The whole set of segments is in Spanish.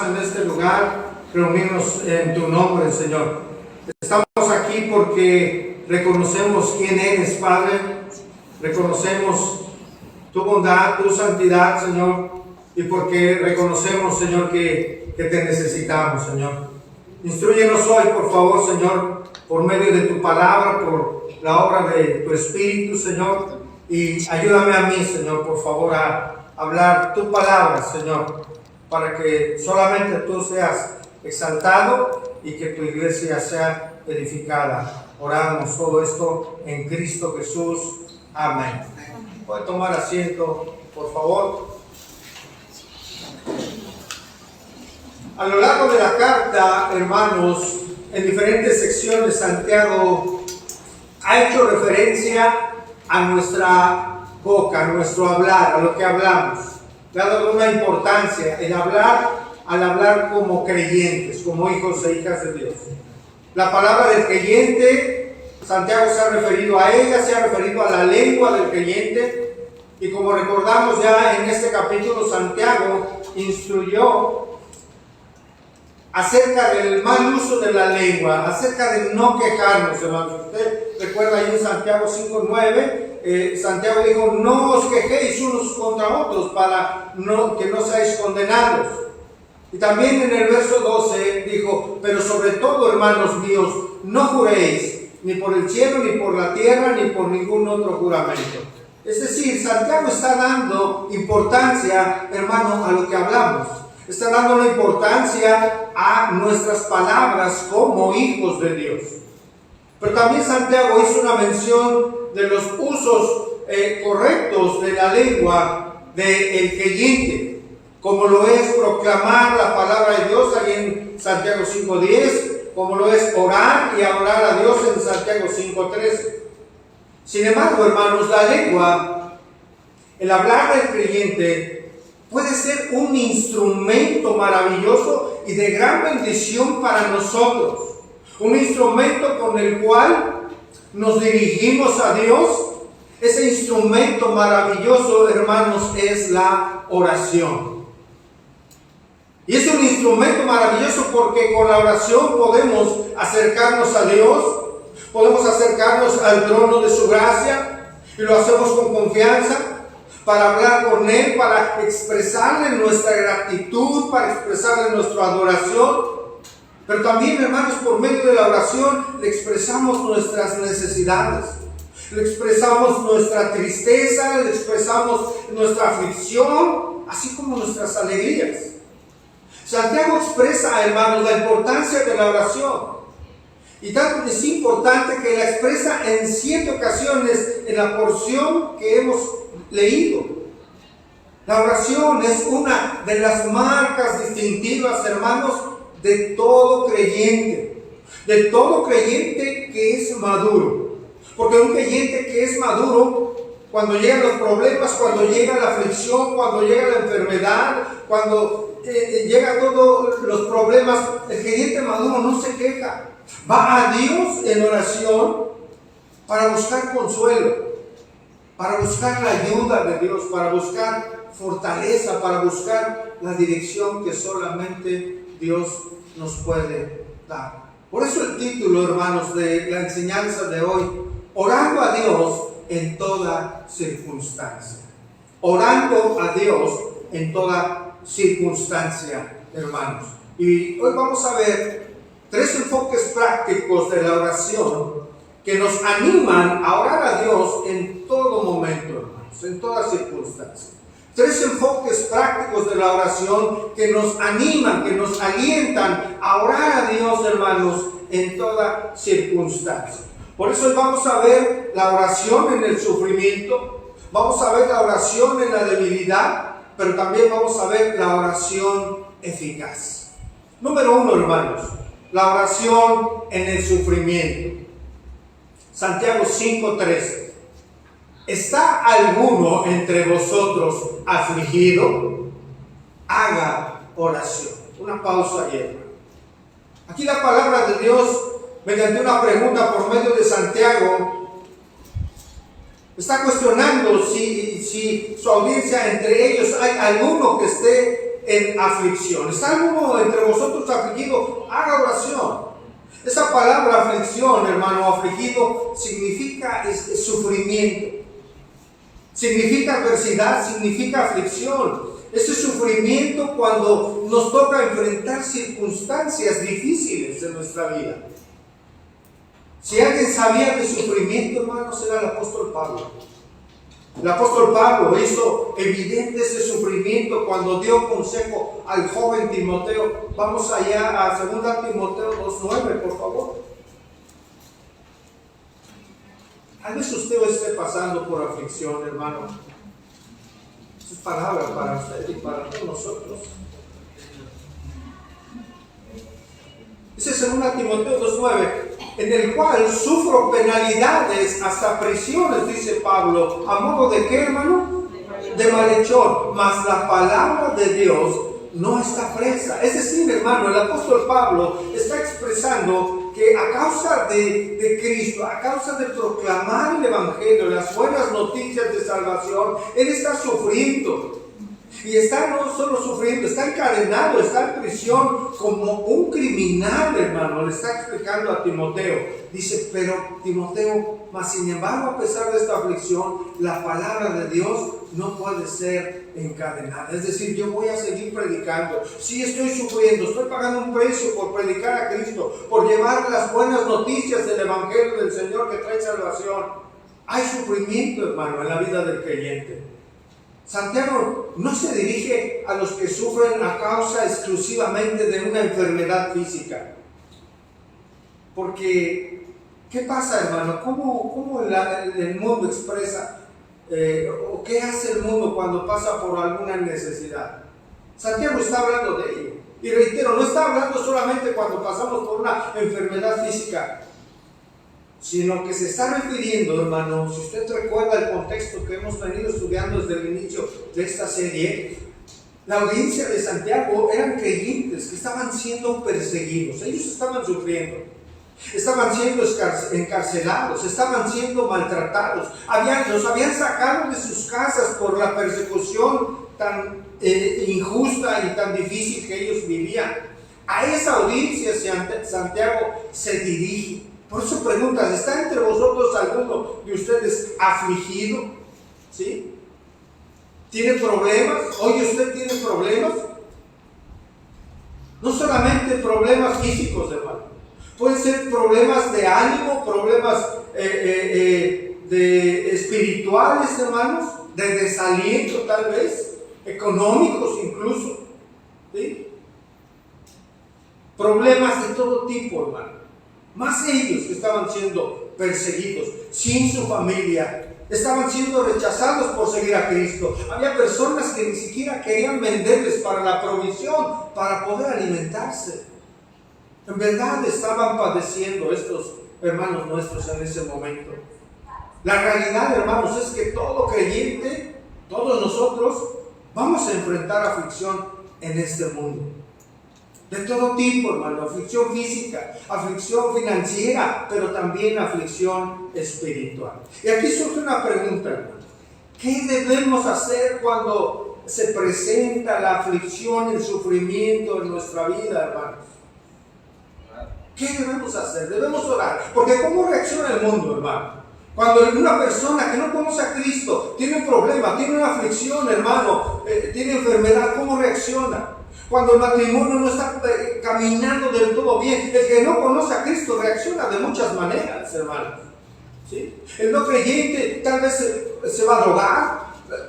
en este lugar, reunirnos en tu nombre, Señor. Estamos aquí porque reconocemos quién eres, Padre. Reconocemos tu bondad, tu santidad, Señor. Y porque reconocemos, Señor, que te necesitamos, Señor. Instrúyenos hoy, por favor, Señor, por medio de tu palabra, por la obra de tu Espíritu, Señor. Y ayúdame a mí, Señor, por favor, a hablar tu palabra, Señor, para que solamente tú seas exaltado y que tu iglesia sea edificada. Oramos todo esto en Cristo Jesús. Amén. Puede tomar asiento, por favor. A lo largo de la carta, hermanos, en diferentes secciones, Santiago ha hecho referencia a nuestra boca, a nuestro hablar, a lo que hablamos. Le ha dado una importancia en hablar, al hablar como creyentes, como hijos e hijas de Dios. La palabra del creyente, Santiago se ha referido a ella, se ha referido a la lengua del creyente. Y como recordamos ya en este capítulo, Santiago instruyó acerca del mal uso de la lengua, acerca de no quejarnos, hermanos. Usted recuerda ahí en Santiago 5:9, Santiago dijo: no os quejéis unos contra otros para que no seáis condenados. Y también en el verso 12 dijo: pero sobre todo, hermanos míos, no juréis ni por el cielo, ni por la tierra, ni por ningún otro juramento. Es decir, Santiago está dando importancia, hermano, a lo que hablamos. Está dando una importancia a nuestras palabras como hijos de Dios. Pero también Santiago hizo una mención de los usos correctos de la lengua del creyente, como lo es proclamar la palabra de Dios ahí en Santiago 5:10, como lo es orar y adorar a Dios en Santiago 5:13. Sin embargo, hermanos, la lengua, el hablar del creyente, puede ser un instrumento maravilloso y de gran bendición para nosotros. Un instrumento con el cual nos dirigimos a Dios. Ese instrumento maravilloso, hermanos, es la oración. Y es un instrumento maravilloso porque con la oración podemos acercarnos a Dios, podemos acercarnos al trono de su gracia, y lo hacemos con confianza, para hablar con Él, para expresarle nuestra gratitud, para expresarle nuestra adoración. Pero también, hermanos, por medio de la oración le expresamos nuestras necesidades, le expresamos nuestra tristeza, le expresamos nuestra aflicción, así como nuestras alegrías. Santiago expresa, hermanos, la importancia de la oración. Y tanto es importante que la expresa en 7 ocasiones en la porción que hemos leído. La oración es una de las marcas distintivas, hermanos, de todo creyente que es maduro. Porque un creyente que es maduro, cuando llegan los problemas, cuando llega la aflicción, cuando llega la enfermedad, cuando llegan todos los problemas, el creyente maduro no se queja. Va a Dios en oración para buscar consuelo, para buscar la ayuda de Dios, para buscar fortaleza, para buscar la dirección que solamente Dios nos puede dar. Por eso el título, hermanos, de la enseñanza de hoy: orando a Dios en toda circunstancia. Orando a Dios en toda circunstancia, hermanos. Y hoy vamos a ver 3 enfoques prácticos de la oración que nos animan a orar a Dios en todo momento, hermanos, en toda circunstancia. 3 enfoques prácticos de la oración que nos animan, que nos alientan a orar a Dios, hermanos, en toda circunstancia. Por eso hoy vamos a ver la oración en el sufrimiento, vamos a ver la oración en la debilidad, pero también vamos a ver la oración eficaz. Número 1, hermanos, la oración en el sufrimiento. Santiago 5:13. ¿Está alguno entre vosotros afligido? Haga oración. Una pausa ahí, hermano. Aquí la palabra de Dios, mediante una pregunta por medio de Santiago, está cuestionando si su audiencia, entre ellos hay alguno que esté en aflicción. ¿Está alguno entre vosotros afligido? Haga oración. Esa palabra aflicción, hermano, afligido, significa sufrimiento. Significa adversidad, significa aflicción. Ese sufrimiento cuando nos toca enfrentar circunstancias difíciles en nuestra vida. Si alguien sabía de sufrimiento, hermanos, era el apóstol Pablo. El apóstol Pablo hizo evidente ese sufrimiento cuando dio consejo al joven Timoteo. Vamos allá a 2 Timoteo 2:9, por favor. Tal vez usted esté pasando por aflicción, hermano. Es palabra para usted y para todos nosotros. Dice 2 Timoteo 2:9, en el cual sufro penalidades hasta prisiones, dice Pablo. ¿A modo de qué, hermano? De malhechor. Mas la palabra de Dios no está presa. Es decir, hermano, el apóstol Pablo está expresando que a causa de Cristo, a causa de proclamar el Evangelio, las buenas noticias de salvación, él está sufriendo. Y está no solo sufriendo, está encadenado, está en prisión como un criminal, hermano. Le está explicando a Timoteo. Dice, pero Timoteo, mas sin embargo, a pesar de esta aflicción, la palabra de Dios no puede ser encadenada. Es decir, yo voy a seguir predicando. Sí, estoy sufriendo, estoy pagando un precio por predicar a Cristo, por llevar las buenas noticias del Evangelio del Señor que trae salvación. Hay sufrimiento, hermano, en la vida del creyente. Santiago no se dirige a los que sufren a causa exclusivamente de una enfermedad física. Porque, ¿qué pasa, hermano? ¿Cómo el mundo expresa o qué hace el mundo cuando pasa por alguna necesidad? Santiago está hablando de ello. Y reitero, no está hablando solamente cuando pasamos por una enfermedad física, sino que se está refiriendo, hermano, si usted recuerda el contexto que hemos venido estudiando desde el inicio de esta serie, la audiencia de Santiago eran creyentes que estaban siendo perseguidos, ellos estaban sufriendo, estaban siendo encarcelados, estaban siendo maltratados, los habían sacado de sus casas por la persecución tan injusta y tan difícil que ellos vivían. A esa audiencia Santiago se dirige. Por eso preguntas, ¿está entre vosotros alguno de ustedes afligido? ¿Sí? ¿Tiene problemas? Oye, ¿usted tiene problemas? No solamente problemas físicos, hermano. Pueden ser problemas de ánimo, problemas de espirituales, hermanos, de desaliento tal vez, económicos incluso. ¿Sí? Problemas de todo tipo, hermano. Más ellos que estaban siendo perseguidos, sin su familia, estaban siendo rechazados por seguir a Cristo. Había personas que ni siquiera querían venderles para la provisión, para poder alimentarse. En verdad estaban padeciendo estos hermanos nuestros en ese momento. La realidad, hermanos, es que todo creyente, todos nosotros, vamos a enfrentar aflicción en este mundo. De todo tipo, hermano, aflicción física, aflicción financiera, pero también aflicción espiritual. Y aquí surge una pregunta, hermano. ¿Qué debemos hacer cuando se presenta la aflicción, el sufrimiento en nuestra vida, hermanos? ¿Qué debemos hacer? Debemos orar. Porque ¿cómo reacciona el mundo, hermano? Cuando una persona que no conoce a Cristo tiene un problema, tiene una aflicción, hermano, tiene enfermedad, ¿cómo reacciona? Cuando el matrimonio no está caminando del todo bien, el que no conoce a Cristo reacciona de muchas maneras, hermanos. ¿Sí? El no creyente tal vez se va a drogar,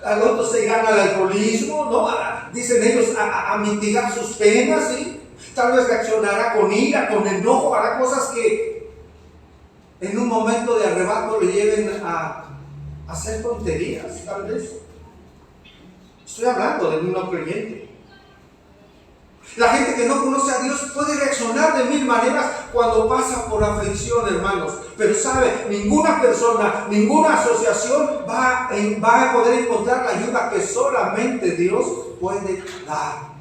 al otro se gana el alcoholismo, ¿no? Dicen ellos a mitigar sus penas, ¿sí? Tal vez reaccionará con ira, con enojo, hará cosas que en un momento de arrebato le lleven a hacer tonterías, tal vez. Estoy hablando del no creyente. La gente que no conoce a Dios puede reaccionar de mil maneras cuando pasa por aflicción, hermanos. Pero sabe, ninguna persona, ninguna asociación va a poder encontrar la ayuda que solamente Dios puede dar.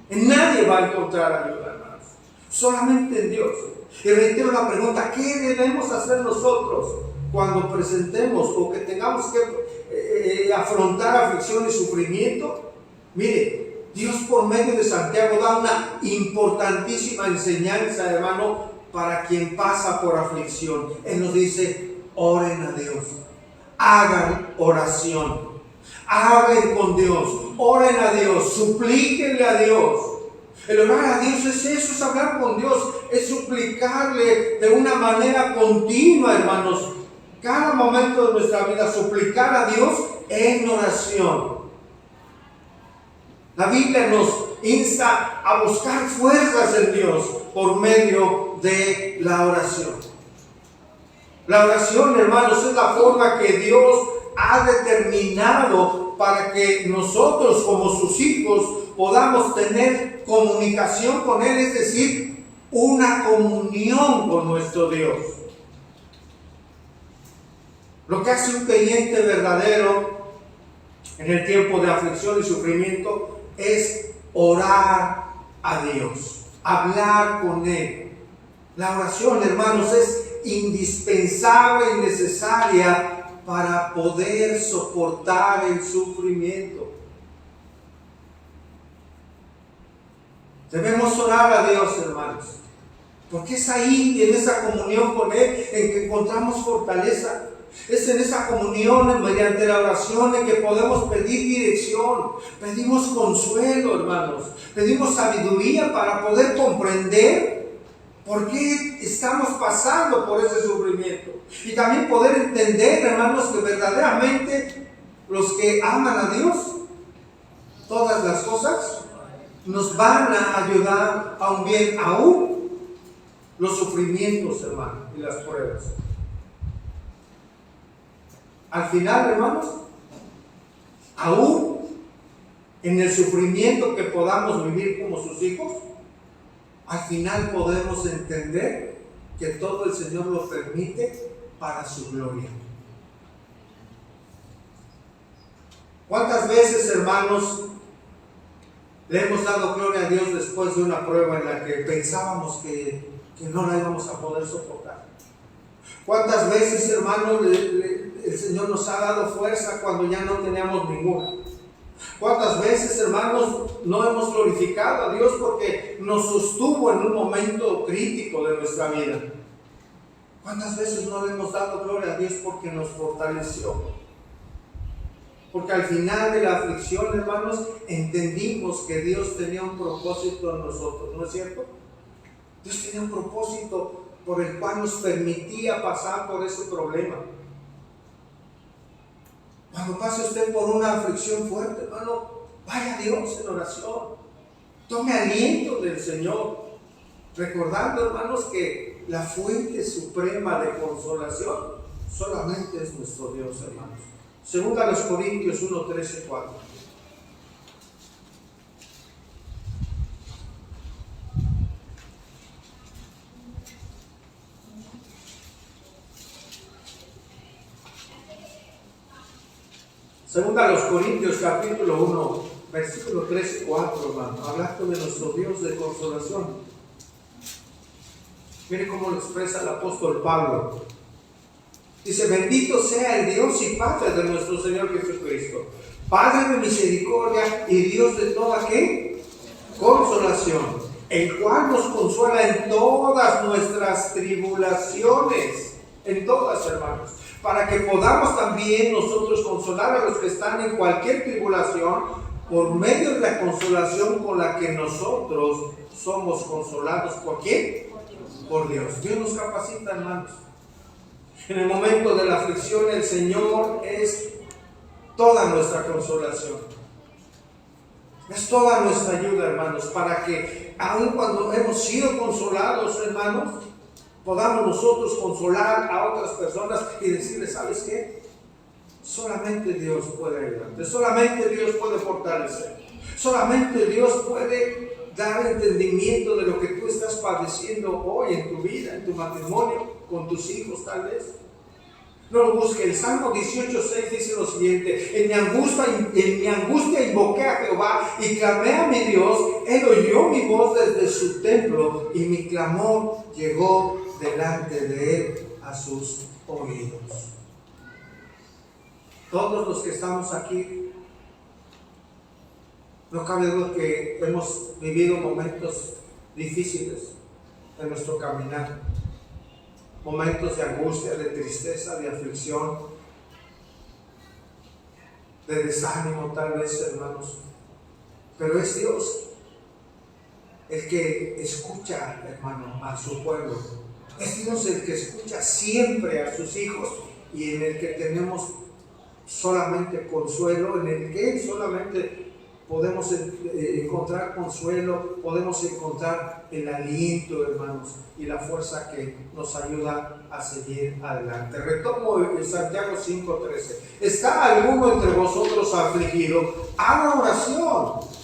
En nadie va a encontrar ayuda, hermanos. Solamente en Dios. Y reitero la pregunta, ¿qué debemos hacer nosotros cuando presentemos o que tengamos que afrontar aflicción y sufrimiento? Mire, Dios por medio de Santiago da una importantísima enseñanza, hermano, para quien pasa por aflicción. Él nos dice, oren a Dios, hagan oración, hablen con Dios, oren a Dios, suplíquenle a Dios. El orar a Dios es eso, es hablar con Dios, es suplicarle de una manera continua, hermanos. Cada momento de nuestra vida, suplicar a Dios en oración. La Biblia nos insta a buscar fuerzas en Dios por medio de la oración. La oración, hermanos, es la forma que Dios ha determinado para que nosotros como sus hijos podamos tener comunicación con Él, es decir, una comunión con nuestro Dios. Lo que hace un creyente verdadero en el tiempo de aflicción y sufrimiento es orar a Dios, hablar con Él. La oración, hermanos, es indispensable y necesaria para poder soportar el sufrimiento. Debemos orar a Dios, hermanos, porque es ahí, en esa comunión con Él, en que encontramos fortaleza. Es en esa comunión, mediante la oración, en que podemos pedir dirección, pedimos consuelo, hermanos, pedimos sabiduría para poder comprender por qué estamos pasando por ese sufrimiento. Y también poder entender, hermanos, que verdaderamente los que aman a Dios, todas las cosas nos van a ayudar a un bien, aún los sufrimientos, hermanos, y las pruebas. Al final, hermanos, aún en el sufrimiento que podamos vivir como sus hijos, al final podemos entender que todo el Señor lo permite para su gloria. ¿Cuántas veces, hermanos, le hemos dado gloria a Dios después de una prueba en la que pensábamos que no la íbamos a poder soportar? ¿Cuántas veces, hermanos, el Señor nos ha dado fuerza cuando ya no teníamos ninguna? ¿Cuántas veces, hermanos, no hemos glorificado a Dios porque nos sostuvo en un momento crítico de nuestra vida? ¿Cuántas veces no le hemos dado gloria a Dios porque nos fortaleció? Porque al final de la aflicción, hermanos, entendimos que Dios tenía un propósito en nosotros, ¿no es cierto? Dios tenía un propósito por el cual nos permitía pasar por ese problema. Cuando pase usted por una aflicción fuerte, hermano, vaya a Dios en oración. Tome aliento del Señor, recordando, hermanos, que la fuente suprema de consolación solamente es nuestro Dios, hermanos. Segunda a los Corintios 1, 13, 4. Segunda a los Corintios capítulo 1, versículo 13, 4, hermano, hablando de nuestro Dios de consolación. Mire cómo lo expresa el apóstol Pablo. Dice, bendito sea el Dios y Padre de nuestro Señor Jesucristo, Padre de misericordia y Dios de toda, ¿qué? Consolación, el cual nos consuela en todas nuestras tribulaciones, en todas, hermanos, para que podamos también nosotros consolar a los que están en cualquier tribulación por medio de la consolación con la que nosotros somos consolados. ¿Por quién? Por Dios. Dios nos capacita, hermanos. En el momento de la aflicción, el Señor es toda nuestra consolación. Es toda nuestra ayuda, hermanos, para que aun cuando hemos sido consolados, hermanos, podamos nosotros consolar a otras personas y decirles, ¿sabes qué? Solamente Dios puede ayudarte, solamente Dios puede fortalecer, solamente Dios puede dar entendimiento de lo que tú estás padeciendo hoy en tu vida, en tu matrimonio, con tus hijos tal vez. No lo busque. El Salmo 18:6 dice lo siguiente: en mi angustia invoqué a Jehová y clamé a mi Dios. Él oyó mi voz desde su templo y mi clamor llegó delante de él a sus oídos. Todos los que estamos aquí No cabe duda que hemos vivido momentos difíciles en nuestro caminar, momentos de angustia, de tristeza, de aflicción, de desánimo tal vez, hermanos. Pero es Dios el que escucha, hermano, a su pueblo. Es Dios el que escucha siempre a sus hijos y en el que tenemos solamente consuelo, en el que solamente podemos encontrar consuelo, podemos encontrar el aliento, hermanos, y la fuerza que nos ayuda a seguir adelante. Retomo en Santiago 5:13. ¿Está alguno entre vosotros afligido? Haga oración.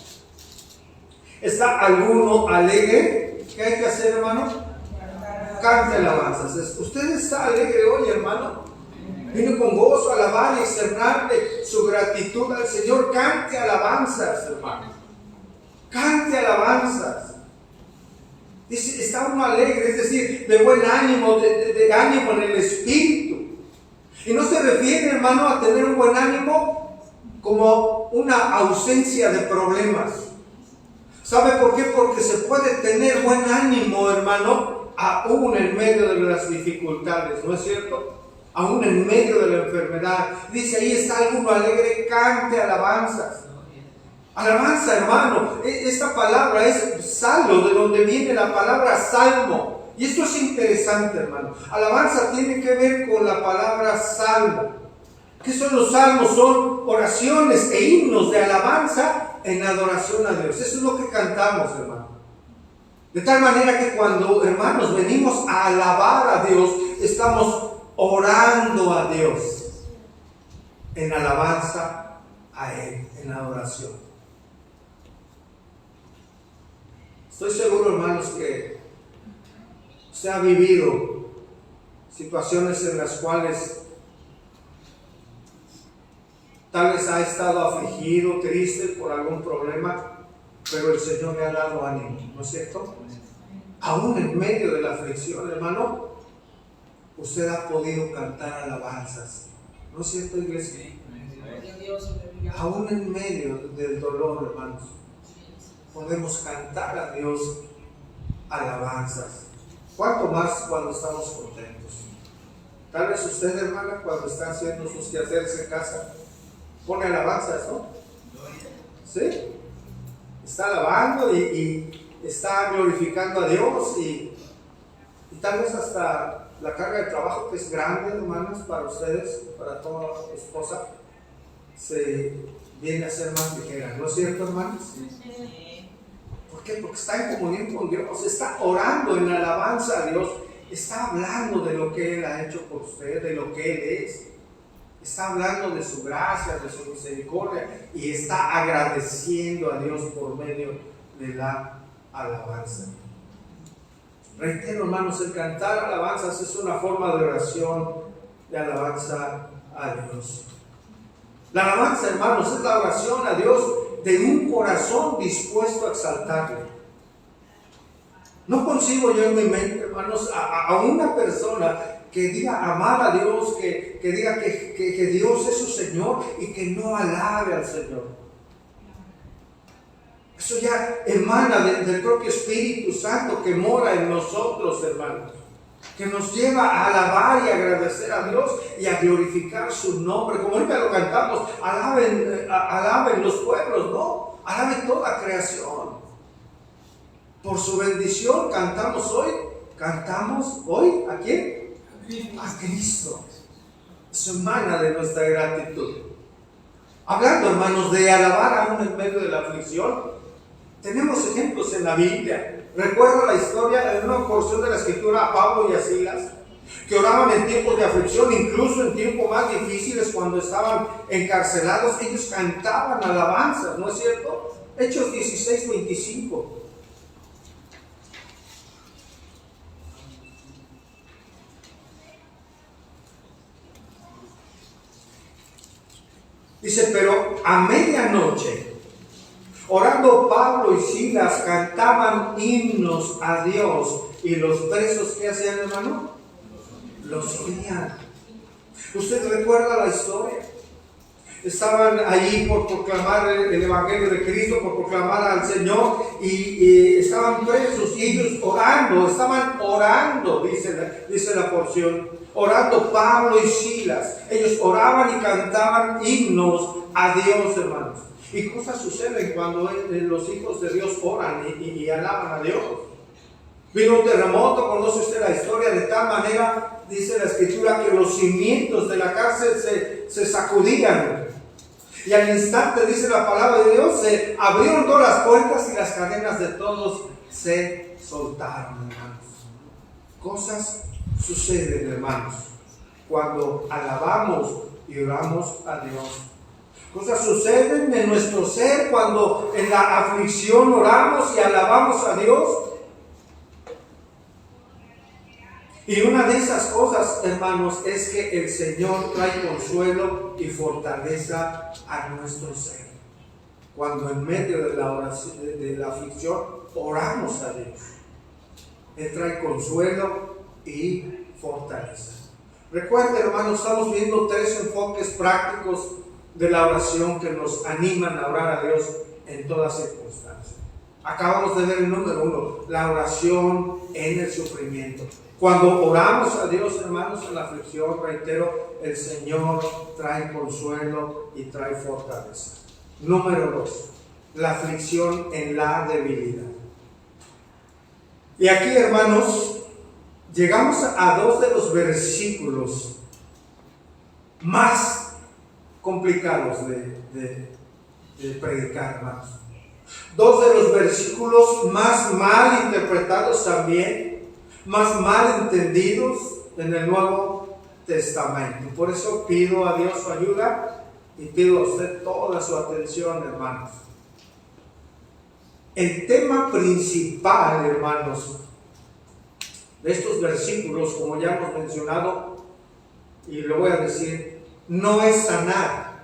¿Está alguno alegre? ¿Qué hay que hacer, hermano? Cante alabanzas. ¿Usted está alegre hoy, hermano? Vino con gozo a alabar y externarle su gratitud al Señor. Cante alabanzas, hermano. Cante alabanzas. Dice, está uno alegre, es decir, de buen ánimo, de ánimo en el espíritu. Y no se refiere, hermano, a tener un buen ánimo como una ausencia de problemas. ¿Sabe por qué? Porque se puede tener buen ánimo, hermano, aún en medio de las dificultades, ¿no es cierto? Aún en medio de la enfermedad. Dice, ahí está alguno alegre, cante alabanzas. Alabanza, hermano. Esta palabra es salmo, de donde viene la palabra salmo. Y esto es interesante, hermano. Alabanza tiene que ver con la palabra salmo. ¿Qué son los salmos? Son oraciones e himnos de alabanza en adoración a Dios. Eso es lo que cantamos, hermano. De tal manera que cuando, hermanos, venimos a alabar a Dios, estamos orando a Dios en alabanza a Él, en adoración. Estoy seguro, hermanos, que usted ha vivido situaciones en las cuales tal vez ha estado afligido, triste por algún problema, pero el Señor le ha dado ánimo, ¿no es cierto? Aún en medio de la aflicción, hermano, usted ha podido cantar alabanzas, ¿no es cierto, iglesia? Aún en medio del dolor, hermanos, podemos cantar a Dios alabanzas. ¿Cuánto más cuando estamos contentos? Tal vez usted, hermana, cuando está haciendo sus quehaceres en casa, pone alabanzas, ¿no? ¿Sí? Está alabando y está glorificando a Dios y tal vez hasta la carga de trabajo, que es grande, hermanos, para ustedes, para toda esposa, se viene a ser más ligera, ¿no es cierto, hermanos? Sí. ¿Por qué? Porque está en comunión con Dios, está orando en alabanza a Dios, está hablando de lo que Él ha hecho por usted, de lo que Él es. Está hablando de su gracia, de su misericordia y está agradeciendo a Dios por medio de la alabanza. Reitero, hermanos, el cantar alabanzas es una forma de oración, de alabanza a Dios. La alabanza, hermanos, es la oración a Dios de un corazón dispuesto a exaltarle. No consigo yo en mi mente, hermanos, a una persona que diga amar a Dios, que diga que Dios es su Señor y que no alabe al Señor. Eso ya emana del propio Espíritu Santo que mora en nosotros, hermanos, que nos lleva a alabar y agradecer a Dios y a glorificar su nombre. Como ahorita lo cantamos, alaben los pueblos, ¿no? Alaben toda creación. Por su bendición cantamos hoy, ¿a quién? A Cristo. Eso emana de nuestra gratitud. Hablando, hermanos, de alabar aún en medio de la aflicción, tenemos ejemplos en la Biblia. Recuerdo la historia en una porción de la Escritura a Pablo y a Silas, que oraban en tiempos de aflicción, incluso en tiempos más difíciles, cuando estaban encarcelados. Ellos cantaban alabanzas, ¿no es cierto? Hechos 16:25. Dice, pero a medianoche, orando Pablo y Silas, cantaban himnos a Dios. ¿Y los presos qué hacían, hermano? Los oían. ¿Usted recuerda la historia? estaban allí por proclamar el Evangelio de Cristo, por proclamar al Señor, y estaban presos, y ellos estaban orando, dice la porción, orando Pablo y Silas. Ellos oraban y cantaban himnos a Dios, hermanos. Y cosas suceden cuando los hijos de Dios oran y alaban a Dios. Vino un terremoto, conoce usted la historia, de tal manera, dice la Escritura, que los cimientos de la cárcel se sacudían. Y al instante, dice la palabra de Dios, se abrieron todas las puertas y las cadenas de todos se soltaron, hermanos. Cosas suceden, hermanos, cuando alabamos y oramos a Dios. Cosas suceden en nuestro ser cuando en la aflicción oramos y alabamos a Dios. Y una de esas cosas, hermanos, es que el Señor trae consuelo y fortaleza a nuestro ser. Cuando en medio de la oración, de la aflicción, oramos a Dios, Él trae consuelo y fortaleza. Recuerden, hermanos, estamos viendo 3 enfoques prácticos de la oración que nos animan a orar a Dios en todas circunstancias. Acabamos de ver el número 1, la oración en el sufrimiento. Cuando oramos a Dios, hermanos, en la aflicción, reitero, el Señor trae consuelo y trae fortaleza. Número 2, la aflicción en la debilidad. Y aquí, hermanos, llegamos a 2 de los versículos más complicados de predicar, hermanos. 2 de los versículos más mal interpretados también, más mal entendidos en el Nuevo Testamento. Por eso pido a Dios su ayuda y pido a usted toda su atención, hermanos. El tema principal, hermanos, de estos versículos, como ya hemos mencionado, y lo voy a decir, no es sanar.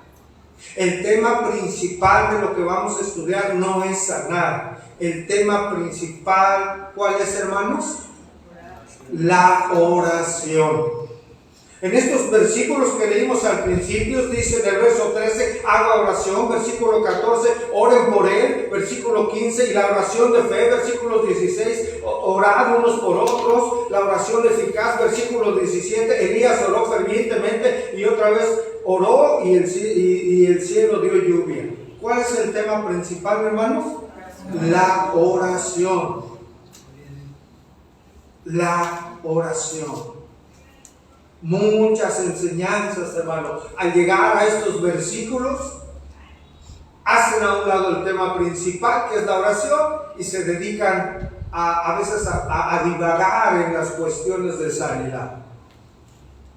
El tema principal de lo que vamos a estudiar no es sanar. El tema principal, ¿cuál es, hermanos? La oración. En estos versículos que leímos al principio, dice en el verso 13, haga oración, versículo 14, oren por él, versículo 15, y la oración de fe, versículo 16, orad unos por otros, la oración eficaz, versículo 17, Elías oró fervientemente y otra vez oró y el cielo dio lluvia. ¿Cuál es el tema principal, hermanos? La oración. La oración. Muchas enseñanzas, hermanos, al llegar a estos versículos, hacen a un lado el tema principal, que es la oración, y se dedican a veces a divagar en las cuestiones de sanidad.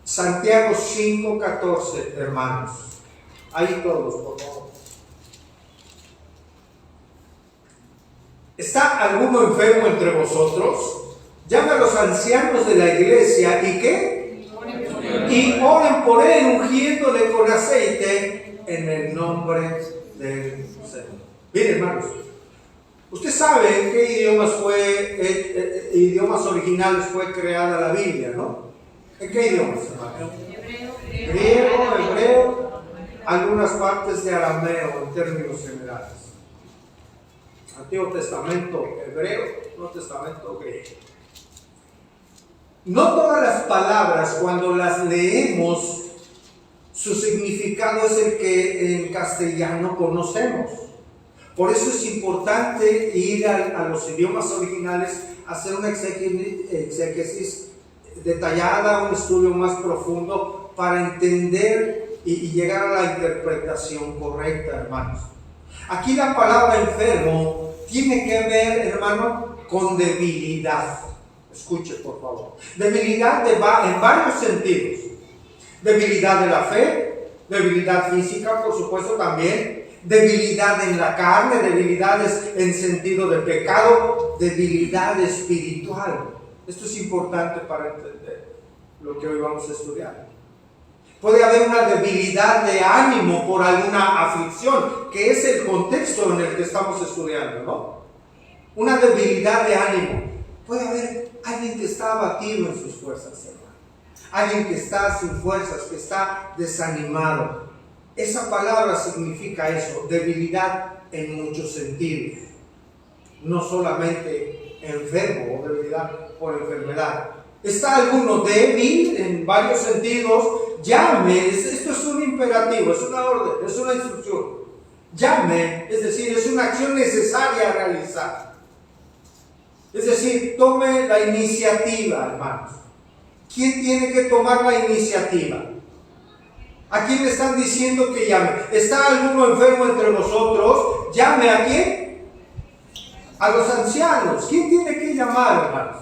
Santiago 5:14, hermanos. Ahí todos, por favor. ¿Está alguno enfermo entre vosotros? Llame a los ancianos de la iglesia y ¿qué? Y oren por él, ungiéndole con aceite en el nombre del Señor. Miren, hermanos, usted sabe en qué idiomas originales fue creada la Biblia, ¿no? ¿En qué idiomas, hermanos? Griego, hebreo, algunas partes de arameo en términos generales. Antiguo Testamento hebreo, Nuevo Testamento griego. No todas las palabras, cuando las leemos, su significado es el que en castellano conocemos. Por eso es importante ir a los idiomas originales, hacer una exégesis detallada, un estudio más profundo para entender y llegar a la interpretación correcta, hermanos. Aquí la palabra enfermo tiene que ver, hermano, con debilidad. Escuche, por favor. Debilidad en varios sentidos. Debilidad de la fe, debilidad física, por supuesto, también. Debilidad en la carne, debilidades en sentido de pecado, debilidad espiritual. Esto es importante para entender lo que hoy vamos a estudiar. Puede haber una debilidad de ánimo por alguna aflicción, que es el contexto en el que estamos estudiando, ¿no? Una debilidad de ánimo. Puede haber alguien que está abatido en sus fuerzas, hermano. Alguien que está sin fuerzas, que está desanimado. Esa palabra significa eso, debilidad en muchos sentidos. No solamente enfermo o debilidad por enfermedad. ¿Está alguno débil en varios sentidos? Llame. Esto es un imperativo, es una orden, es una instrucción. Llame, es decir, es una acción necesaria a realizar. Es decir, tome la iniciativa, hermanos. ¿Quién tiene que tomar la iniciativa? ¿A quién le están diciendo que llame? ¿Está alguno enfermo entre vosotros? ¿Llame a quién? A los ancianos. ¿Quién tiene que llamar, hermanos?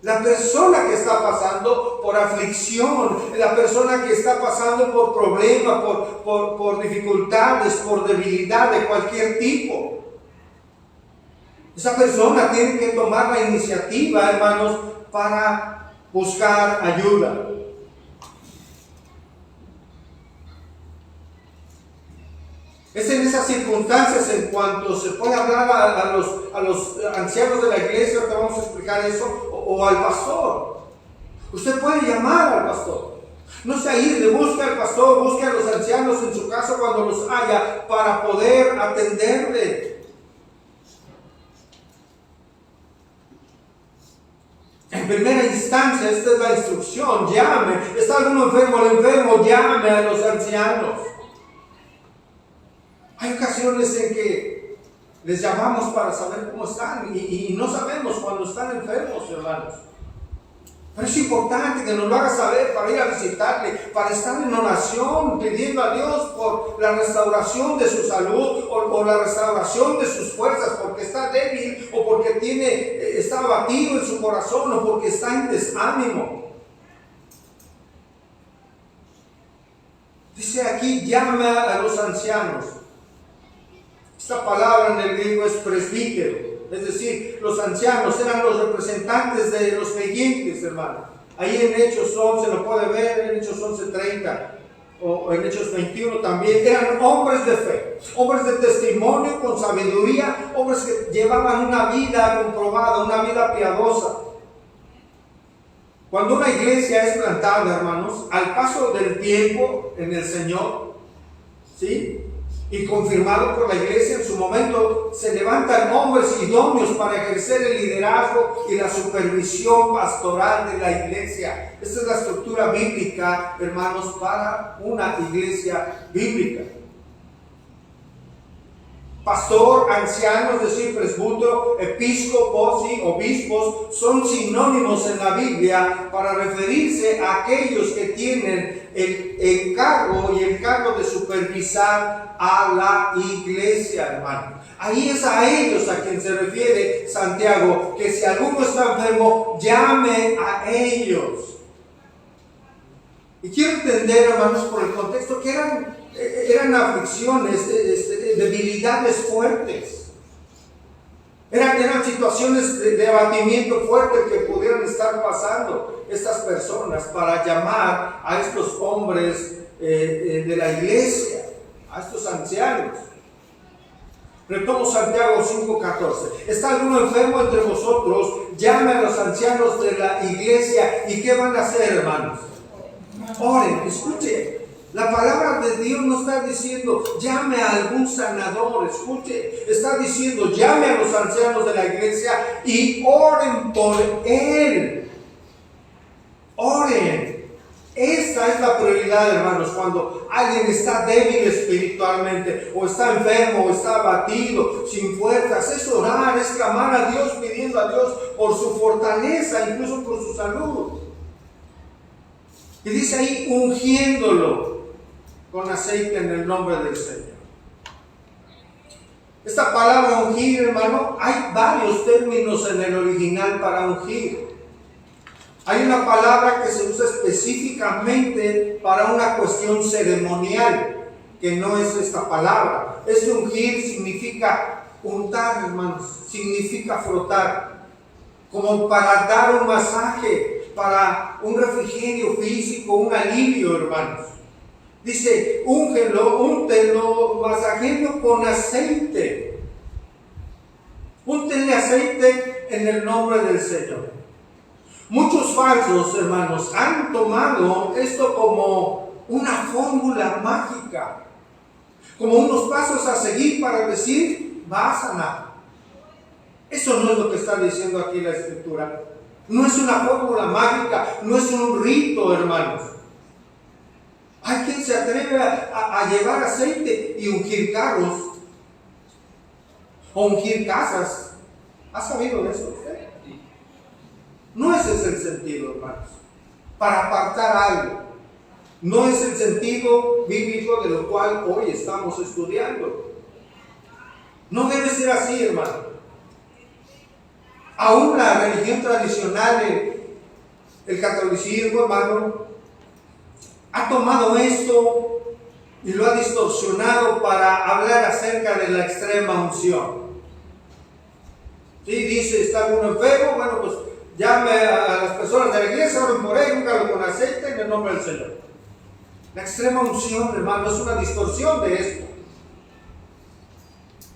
La persona que está pasando por aflicción, la persona que está pasando por problemas, por dificultades, por debilidad de cualquier tipo. Esa persona tiene que tomar la iniciativa, hermanos, para buscar ayuda. Es en esas circunstancias en cuanto se puede hablar a los ancianos de la iglesia, te vamos a explicar eso, o al pastor. Usted puede llamar al pastor. No se aísle, busque al pastor, busque a los ancianos en su casa cuando los haya para poder atenderle. En primera instancia, esta es la instrucción, llame. ¿Está alguno enfermo? El enfermo, llame a los ancianos. Hay ocasiones en que les llamamos para saber cómo están y no sabemos cuando están enfermos, hermanos. Pero es importante que nos lo haga saber para ir a visitarle, para estar en oración, pidiendo a Dios por la restauración de su salud o la restauración de sus fuerzas, porque está débil o porque está abatido en su corazón o porque está en desánimo. Dice aquí, llama a los ancianos. Esta palabra en el griego es presbítero, es decir, los ancianos eran los representantes de los creyentes, hermano. Ahí en Hechos 11 lo puede ver, en Hechos 11:30 o en Hechos 21 también. Eran hombres de fe, hombres de testimonio con sabiduría, hombres que llevaban una vida comprobada, una vida piadosa. Cuando una iglesia es plantada, hermanos, al paso del tiempo en el Señor, ¿sí?, y confirmado por la iglesia, en su momento se levantan hombres idóneos para ejercer el liderazgo y la supervisión pastoral de la iglesia. Esta es la estructura bíblica, hermanos, para una iglesia bíblica. Pastor, anciano, es decir, presbítero, episcopos y obispos son sinónimos en la Biblia para referirse a aquellos que tienen el encargo y el cargo de supervisar a la iglesia, hermano. Ahí es a ellos a quien se refiere Santiago, que si alguno está enfermo, llame a ellos. Y quiero entender, hermanos, por el contexto, que eran aflicciones, debilidades fuertes. Eran situaciones de abatimiento fuerte que pudieran estar pasando estas personas para llamar a estos hombres de la iglesia, a estos ancianos. Retomo Santiago 5:14. ¿Está alguno enfermo entre vosotros? Llame a los ancianos de la iglesia. ¿Y qué van a hacer, hermanos? Oren, escuche. La palabra de Dios no está diciendo llame a algún sanador, escuche, está diciendo llame a los ancianos de la iglesia y oren por él. Oren. Esta es la prioridad, hermanos, cuando alguien está débil espiritualmente, o está enfermo, o está abatido, sin fuerzas. Es orar, es clamar a Dios, pidiendo a Dios por su fortaleza, incluso por su salud. Y dice ahí, ungiéndolo con aceite en el nombre del Señor. Esta palabra ungir, hermano, hay varios términos en el original para ungir. Hay una palabra que se usa específicamente para una cuestión ceremonial, que no es esta palabra. Este ungir significa untar, hermanos, significa frotar, como para dar un masaje, para un refrigerio físico, un alivio, hermanos. Dice, úngelo, úntenlo, masajéenlo con aceite. Úntenle aceite en el nombre del Señor. Muchos falsos, hermanos, han tomado esto como una fórmula mágica, como unos pasos a seguir para decir, vas a sanar. Eso no es lo que está diciendo aquí la Escritura. No es una fórmula mágica, no es un rito, hermanos. Hay quien se atreve a llevar aceite y ungir carros o ungir casas. ¿Ha sabido de eso usted? No ese es el sentido, hermanos. Para apartar algo. No es el sentido bíblico de lo cual hoy estamos estudiando. No debe ser así, hermano. Aún la religión tradicional, el catolicismo, hermano, ha tomado esto y lo ha distorsionado para hablar acerca de la extrema unción. Sí, dice, está uno enfermo, bueno, pues llame a las personas de la iglesia, oren por él, úngalo con aceite en el nombre del Señor. La extrema unción, hermano, es una distorsión de esto.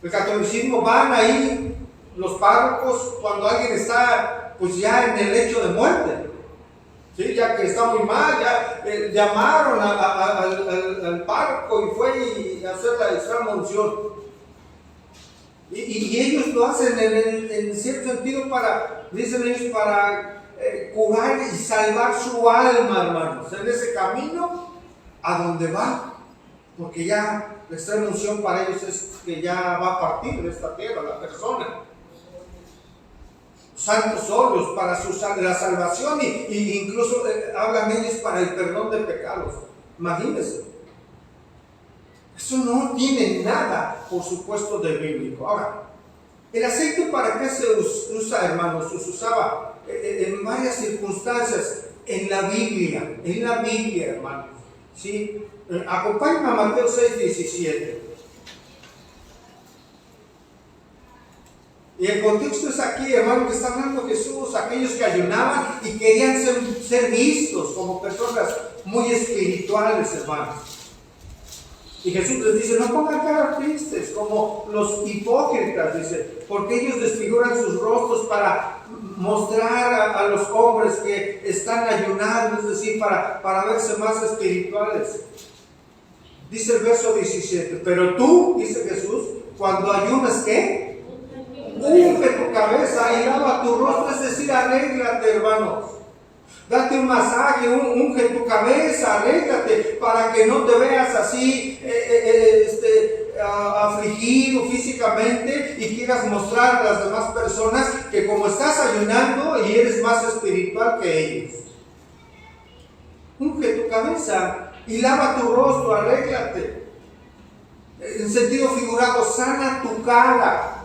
El catolicismo van ahí los párrocos cuando alguien está pues ya en el lecho de muerte, ¿sí? Ya que está muy mal, ya llamaron al párroco y fue a hacer la extrema unción. Y ellos lo hacen en cierto sentido para, dicen ellos, para curar y salvar su alma, hermanos, en ese camino a donde va, porque ya la extrema unción para ellos es que ya va a partir de esta tierra la persona. Santos óleos para la salvación y incluso hablan ellos para el perdón de pecados. Imagínense. Eso no tiene nada, por supuesto, de bíblico. Ahora, ¿el aceite para qué se usa, hermanos? Se usaba en varias circunstancias en la Biblia, hermanos. ¿Sí? Acompáñenme a Mateo 6:17. Y el contexto es aquí, hermano, que está hablando Jesús, aquellos que ayunaban y querían ser vistos como personas muy espirituales, hermanos. Y Jesús les dice, no pongan caras tristes como los hipócritas, dice, porque ellos desfiguran sus rostros para mostrar a los hombres que están ayunando, es decir, para verse más espirituales. Dice el verso 17, pero tú, dice Jesús, cuando ayunas, ¿qué? Unge tu cabeza y lava tu rostro, es decir, arréglate, hermanos. Date un masaje, unge tu cabeza, arréglate para que no te veas así afligido físicamente y quieras mostrar a las demás personas que como estás ayunando y eres más espiritual que ellos. Unge tu cabeza y lava tu rostro, arréglate. En sentido figurado, sana tu cara.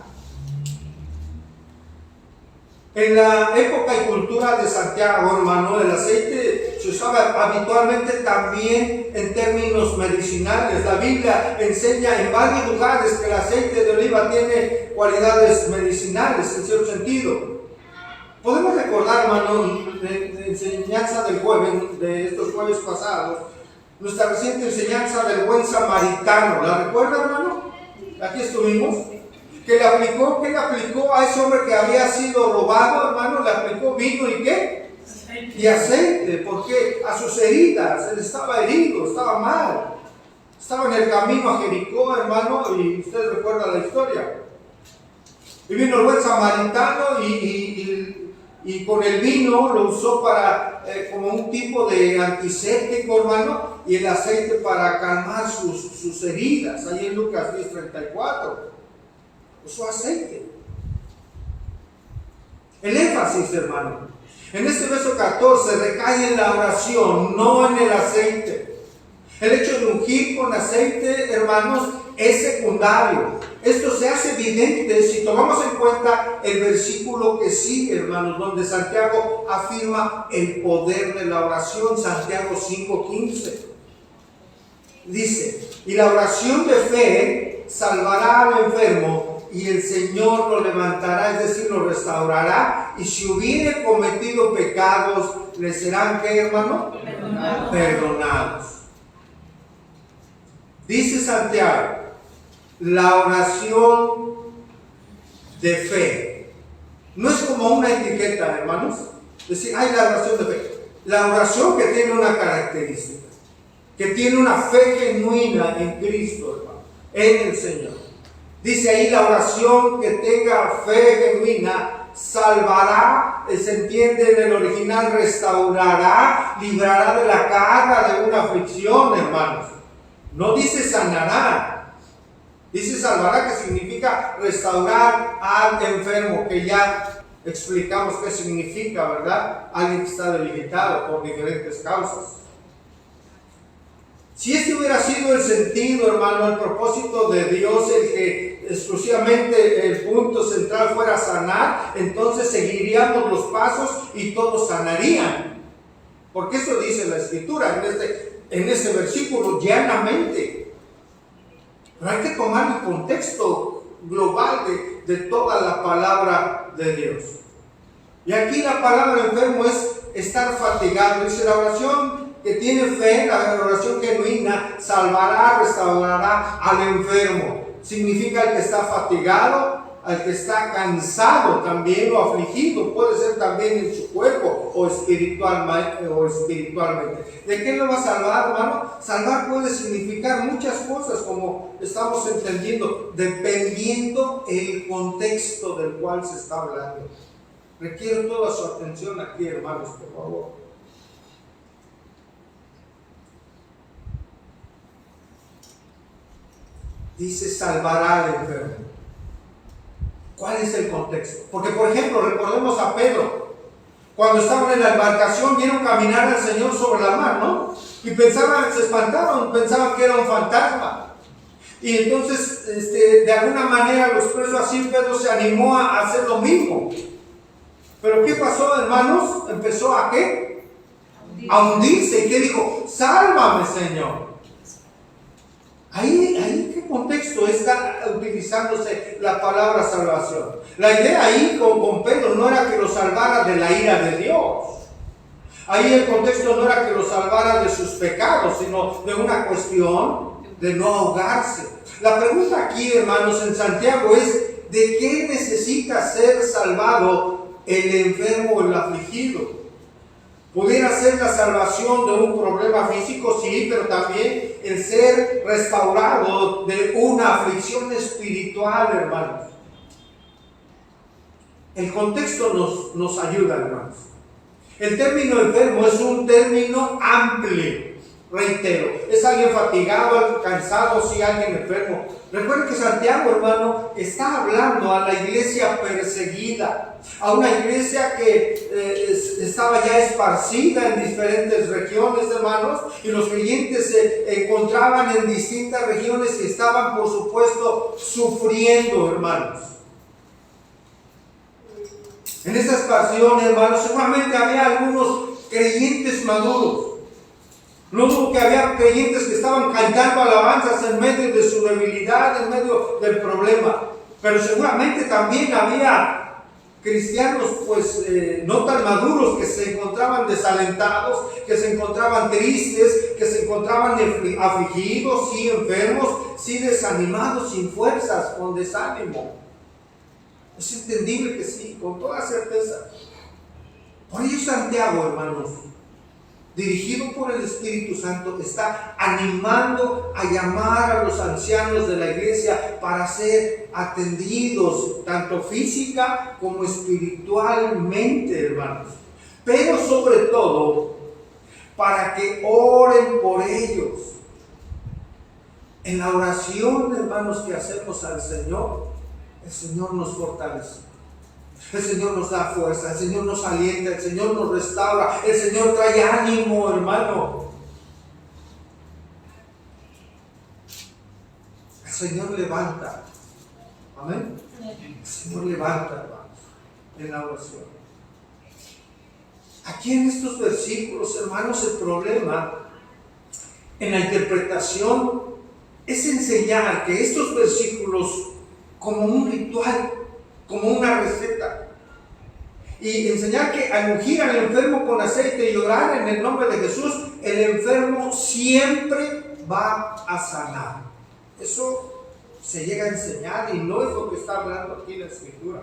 En la época y cultura de Santiago, hermano, el aceite se usaba habitualmente también en términos medicinales. La Biblia enseña en varios lugares que el aceite de oliva tiene cualidades medicinales, en cierto sentido. Podemos recordar, hermano, la enseñanza del jueves, de estos jueves pasados, nuestra reciente enseñanza del buen samaritano. ¿La recuerda, hermano? Aquí estuvimos. ¿Qué le aplicó a ese hombre que había sido robado, hermano? Le aplicó vino y ¿qué? Aceite. Y aceite, porque a sus heridas, él estaba herido, estaba mal. Estaba en el camino a Jericó, hermano, y usted recuerda la historia. Y vino el buen samaritano y con el vino lo usó para como un tipo de antiséptico, hermano, y el aceite para calmar sus heridas, ahí en Lucas 10:34. Usó aceite. El énfasis, hermano, en este verso 14 recae en la oración, no en el aceite. El hecho de ungir con aceite, hermanos, es secundario. Esto se hace evidente si tomamos en cuenta el versículo que sigue, hermanos, donde Santiago afirma el poder de la oración, Santiago 5:15. Dice, y la oración de fe salvará al enfermo y el Señor lo levantará, es decir, lo restaurará, y si hubiere cometido pecados, le serán, ¿qué, hermano? Perdonados. Dice Santiago, la oración de fe no es como una etiqueta, hermanos. Es decir, hay la oración de fe. La oración que tiene una característica, que tiene una fe genuina en Cristo, hermano, en el Señor. Dice ahí, la oración que tenga fe genuina salvará, se entiende en el original, restaurará, librará de la carga de una aflicción, hermanos. No dice sanará, dice salvará, que significa restaurar al enfermo, que ya explicamos qué significa, ¿verdad? Alguien que está debilitado por diferentes causas. Si este hubiera sido el sentido, hermano, el propósito de Dios, el que exclusivamente el punto central fuera sanar, entonces seguiríamos los pasos y todos sanarían. Porque eso dice la Escritura en este versículo, llanamente. Pero hay que tomar el contexto global de toda la palabra de Dios. Y aquí la palabra enfermo es estar fatigado. Dice, la oración que tiene fe, la oración genuina, salvará, restaurará al enfermo. Significa el que está fatigado, al que está cansado también o afligido, puede ser también en su cuerpo o espiritualmente. ¿De qué lo va a salvar, hermano? Salvar puede significar muchas cosas, como estamos entendiendo, dependiendo el contexto del cual se está hablando. Requiero toda su atención aquí, hermanos, por favor. Dice, salvará al enfermo. ¿Cuál es el contexto? Porque, por ejemplo, recordemos a Pedro. Cuando estaban en la embarcación, vieron caminar al Señor sobre la mar, ¿no? Y pensaban, se espantaron, pensaban que era un fantasma. Y entonces, de alguna manera, lo expreso así, Pedro se animó a hacer lo mismo. Pero ¿qué pasó, hermanos? Empezó a ¿qué? A hundirse. ¿Y qué dijo? Sálvame, Señor. Ahí, ¿en qué contexto está utilizándose la palabra salvación? La idea ahí con Pedro no era que lo salvara de la ira de Dios. Ahí el contexto no era que lo salvara de sus pecados, sino de una cuestión de no ahogarse. La pregunta aquí, hermanos, en Santiago es, ¿de qué necesita ser salvado el enfermo o el afligido? Pudiera ser la salvación de un problema físico, sí, pero también el ser restaurado de una aflicción espiritual, hermanos. El contexto nos ayuda, hermanos. El término enfermo es un término amplio, reitero. Es alguien fatigado, cansado, sí, alguien enfermo. Recuerden que Santiago, hermano, está hablando a la iglesia perseguida, a una iglesia que estaba ya esparcida en diferentes regiones, hermanos, y los creyentes se encontraban en distintas regiones y estaban, por supuesto, sufriendo, hermanos. En esa expansión, hermanos, seguramente había algunos creyentes maduros. No dudo que había creyentes que estaban cantando alabanzas en medio de su debilidad, en medio del problema. Pero seguramente también había cristianos, pues, no tan maduros, que se encontraban desalentados, que se encontraban tristes, que se encontraban afligidos, sí, enfermos, sí, desanimados, sin fuerzas, con desánimo. Es entendible que sí, con toda certeza. Por ello Santiago, hermanos, dirigido por el Espíritu Santo, está animando a llamar a los ancianos de la iglesia para ser atendidos, tanto física como espiritualmente, hermanos. Pero sobre todo, para que oren por ellos. En la oración, hermanos, que hacemos al Señor, el Señor nos fortalece. El Señor nos da fuerza, el Señor nos alienta, el Señor nos restaura, el Señor trae ánimo, hermano. El Señor levanta. Amén. El Señor levanta, hermanos, en la oración. Aquí en estos versículos, hermanos, el problema en la interpretación es enseñar que estos versículos, como un ritual, como una receta, y enseñar que al ungir al enfermo con aceite y orar en el nombre de Jesús, el enfermo siempre va a sanar. Eso se llega a enseñar y no es lo que está hablando aquí la Escritura.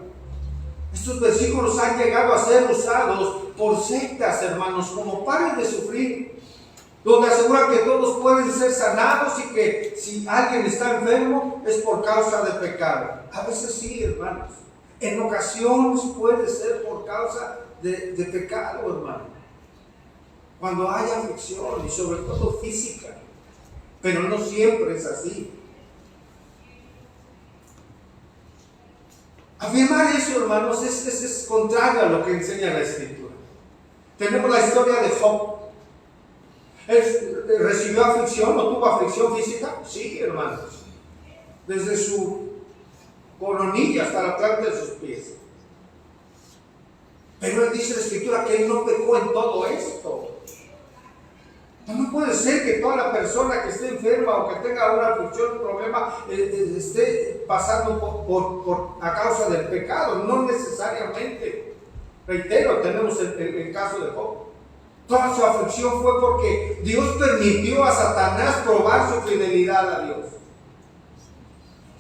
Estos versículos han llegado a ser usados por sectas, hermanos, como paren de sufrir, donde aseguran que todos pueden ser sanados y que si alguien está enfermo es por causa de pecado. A veces sí, hermanos. En ocasiones puede ser por causa de pecado, hermano. Cuando hay aflicción y sobre todo física. Pero no siempre es así. Afirmar eso, hermanos, es contrario a lo que enseña la Escritura. Tenemos la historia de Job. ¿Él recibió aflicción o tuvo aflicción física? Sí, hermanos. Desde su coronilla hasta la planta de sus pies. Pero él dice en la Escritura que él no pecó en todo esto. No puede ser que toda la persona que esté enferma o que tenga una aflicción, un problema, esté pasando a causa del pecado. No necesariamente. Reitero, tenemos el caso de Job. Toda su aflicción fue porque Dios permitió a Satanás probar su fidelidad a Dios.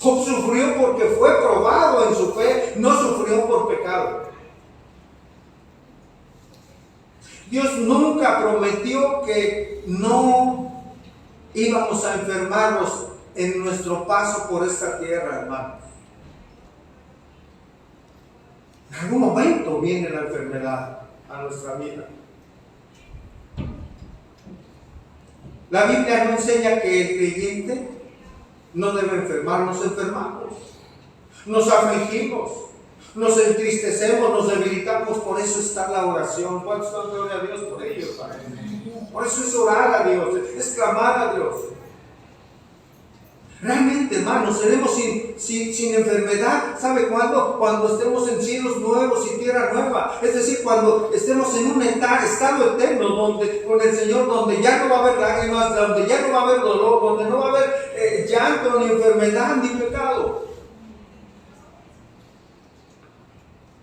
Job sufrió porque fue probado en su fe, no sufrió por pecado. Dios nunca prometió que no íbamos a enfermarnos en nuestro paso por esta tierra, hermanos. En algún momento viene la enfermedad a nuestra vida. La Biblia no enseña que el creyente no debe enfermar. Nos enfermamos, nos afligimos, nos entristecemos, nos debilitamos. Por eso está la oración. ¿Cuántos dan gloria a Dios por ello, Padre? Por eso es orar a Dios, es clamar a Dios. Realmente, hermanos, seremos sin enfermedad. ¿Sabe cuándo? Cuando estemos en cielos nuevos y tierra nueva. Es decir, cuando estemos en un estado eterno con el Señor, donde ya no va a haber lágrimas, donde ya no va a haber dolor, donde no va a haber llanto, ni enfermedad, ni pecado.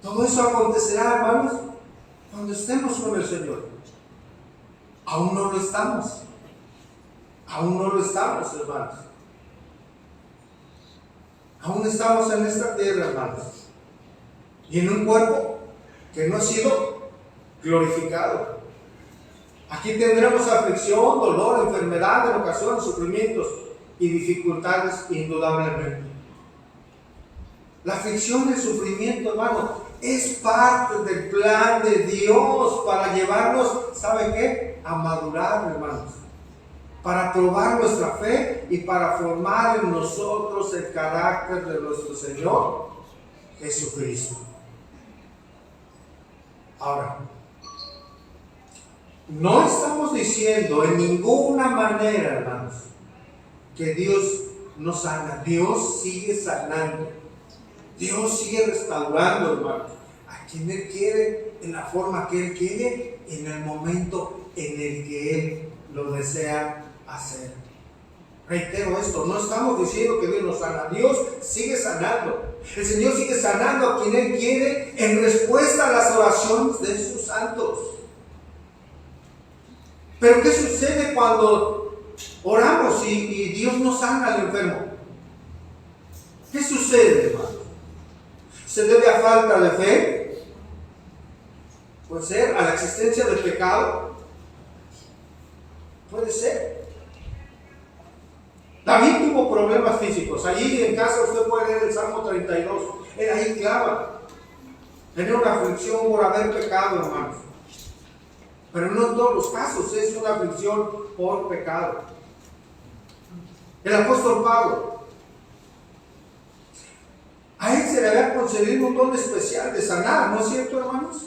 Todo eso acontecerá, hermanos, cuando estemos con el Señor. Aún no lo estamos. Aún no lo estamos, hermanos. Aún estamos en esta tierra, hermanos, y en un cuerpo que no ha sido glorificado. Aquí tendremos aflicción, dolor, enfermedad, en ocasiones, sufrimientos y dificultades, indudablemente. La aflicción y el sufrimiento, hermano, es parte del plan de Dios para llevarnos, ¿sabe qué? A madurar, hermanos. Para probar nuestra fe y para formar en nosotros el carácter de nuestro Señor Jesucristo. Ahora, no estamos diciendo en ninguna manera, hermanos, que Dios no sana. Dios sigue sanando. Dios sigue restaurando, hermanos, a quien Él quiere, en la forma que Él quiere, en el momento en el que Él lo desea hacer. Reitero esto, no estamos diciendo que Dios nos sana. Dios sigue sanando. El Señor sigue sanando a quien Él quiere en respuesta a las oraciones de sus santos. Pero ¿qué sucede cuando oramos y Dios no sana al enfermo? ¿Qué sucede, hermano? ¿Se debe a falta de fe? ¿Puede ser a la existencia del pecado? Puede ser. David tuvo problemas físicos. Allí en casa usted puede leer el Salmo 32. Él ahí clava. Tenía una aflicción por haber pecado, hermanos. Pero no en todos los casos es una aflicción por pecado. El apóstol Pablo, a él se le había concedido un don especial de sanar, ¿no es cierto, hermanos?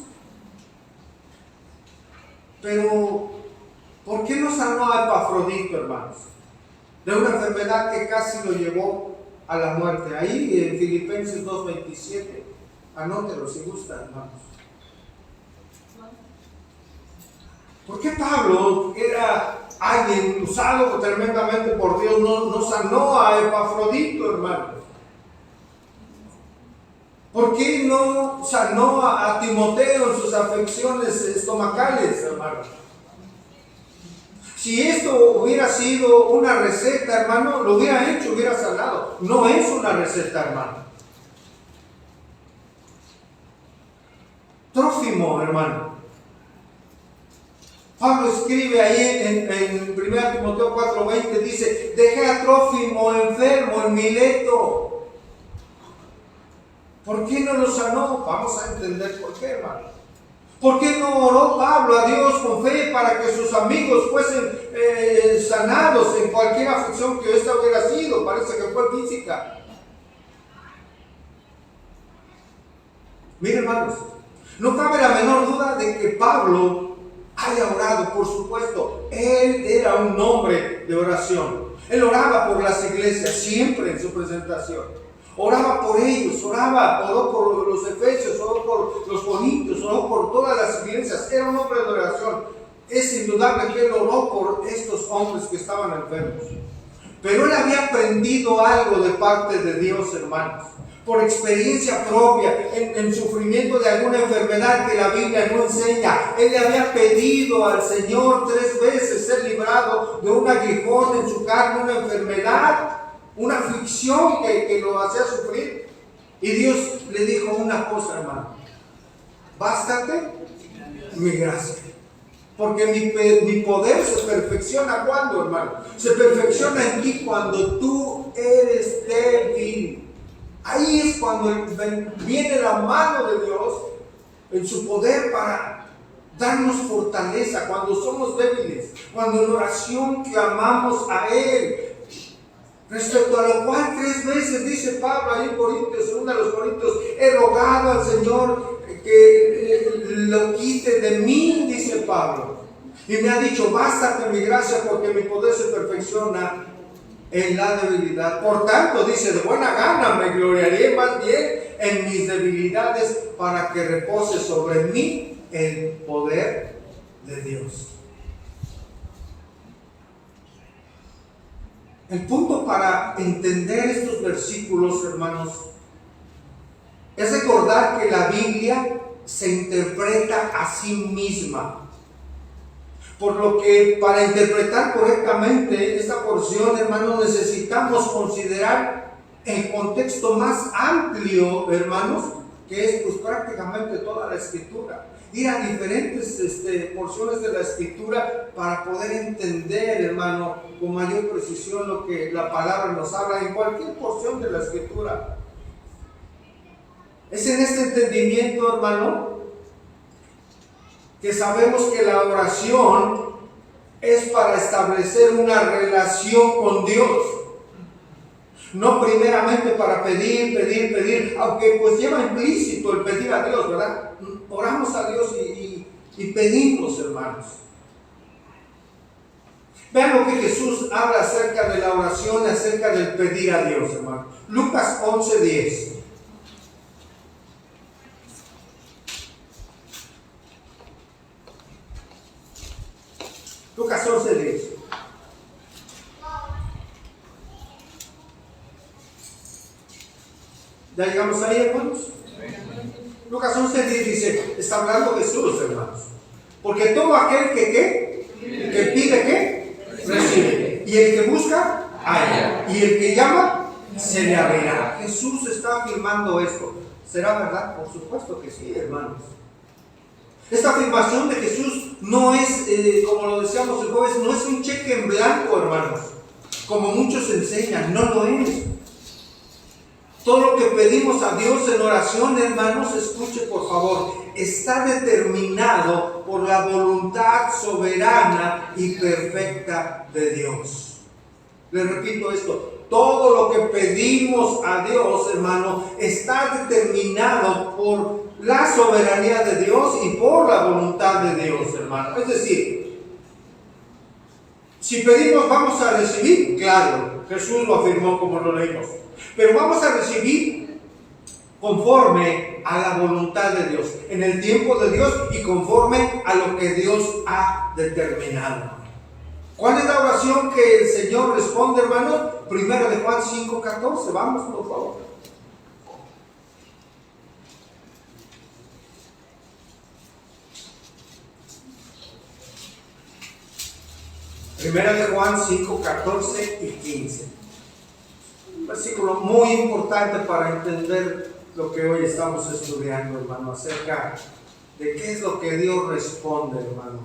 Pero, ¿por qué no sanó a Epafrodito, hermanos? De una enfermedad que casi lo llevó a la muerte. Ahí en Filipenses 2:27, anótelo si gustan, hermanos. ¿Por qué Pablo, que era alguien usado tremendamente por Dios, no sanó a Epafrodito, hermanos? ¿Por qué no sanó a Timoteo en sus afecciones estomacales, hermanos? Si esto hubiera sido una receta, hermano, lo hubiera hecho, hubiera sanado. No es una receta, hermano. Trófimo, hermano. Pablo escribe ahí en 1 Timoteo 4:20, dice, dejé a Trófimo enfermo en Mileto. ¿Por qué no lo sanó? Vamos a entender por qué, hermano. ¿Por qué no oró Pablo a Dios con fe para que sus amigos fuesen sanados en cualquier aflicción que esta hubiera sido? Parece que fue física. Miren, hermanos, no cabe la menor duda de que Pablo haya orado, por supuesto. Él era un hombre de oración. Él oraba por las iglesias, siempre en su presentación. Oraba por ellos, oró por los efesios, oró por los corintios, oró por todas las iglesias. Era un hombre de oración. Es indudable que él oró por estos hombres que estaban enfermos. Pero él había aprendido algo de parte de Dios, hermanos, por experiencia propia, en sufrimiento de alguna enfermedad que la Biblia no enseña. Él le había pedido al Señor 3 veces ser librado de un aguijón en su carne, una enfermedad, una aflicción que lo hacía sufrir. Y Dios le dijo una cosa, hermano: bástate mi gracia. Porque mi poder se perfecciona ¿cuándo, hermano? Se perfecciona en ti cuando tú eres débil. Ahí es cuando viene la mano de Dios en su poder para darnos fortaleza cuando somos débiles, cuando en oración clamamos a Él. Respecto a lo cual 3 veces dice Pablo ahí en Corintios, en 1 de los Corintios, he rogado al Señor que lo quite de mí, dice Pablo. Y me ha dicho, bástate mi gracia porque mi poder se perfecciona en la debilidad. Por tanto, dice, de buena gana me gloriaré más bien en mis debilidades para que repose sobre mí el poder de Dios. El punto para entender estos versículos, hermanos, es recordar que la Biblia se interpreta a sí misma. Por lo que para interpretar correctamente esta porción, hermanos, necesitamos considerar el contexto más amplio, hermanos, que es pues prácticamente toda la Escritura. Ir a diferentes porciones de la Escritura para poder entender, hermano, con mayor precisión lo que la palabra nos habla en cualquier porción de la Escritura. Es en este entendimiento, hermano, que sabemos que la oración es para establecer una relación con Dios. No primeramente para pedir, aunque pues lleva implícito el pedir a Dios, ¿verdad? Oramos a Dios y pedimos, hermanos. Vean lo que Jesús habla acerca de la oración, acerca del pedir a Dios, hermano. Lucas 11:10. Lucas 11:10. ¿Ya llegamos ahí, hermanos? Lucas 11:10 dice, está hablando Jesús, hermanos. Porque todo aquel que pide, ¿qué? Recibe. Y el que busca, halla. Y el que llama, se le abrirá. Jesús está afirmando esto. ¿Será verdad? Por supuesto que sí, hermanos. Esta afirmación de Jesús no es, como lo decíamos el jueves, no es un cheque en blanco, hermanos, como muchos enseñan, no lo es. Todo lo que pedimos a Dios en oración, hermanos, escuche por favor, está determinado por la voluntad soberana y perfecta de Dios. Les repito esto, todo lo que pedimos a Dios, hermano, está determinado por la soberanía de Dios y por la voluntad de Dios, hermano. Es decir, si pedimos, ¿vamos a recibir? Claro, Jesús lo afirmó como lo leímos. Pero vamos a recibir conforme a la voluntad de Dios, en el tiempo de Dios y conforme a lo que Dios ha determinado. ¿Cuál es la oración que el Señor responde, hermano? Primero de Juan 5:14. Vamos, por favor. Primera de Juan 5:14 y 15. Un versículo muy importante para entender lo que hoy estamos estudiando, hermano, acerca de qué es lo que Dios responde, hermano,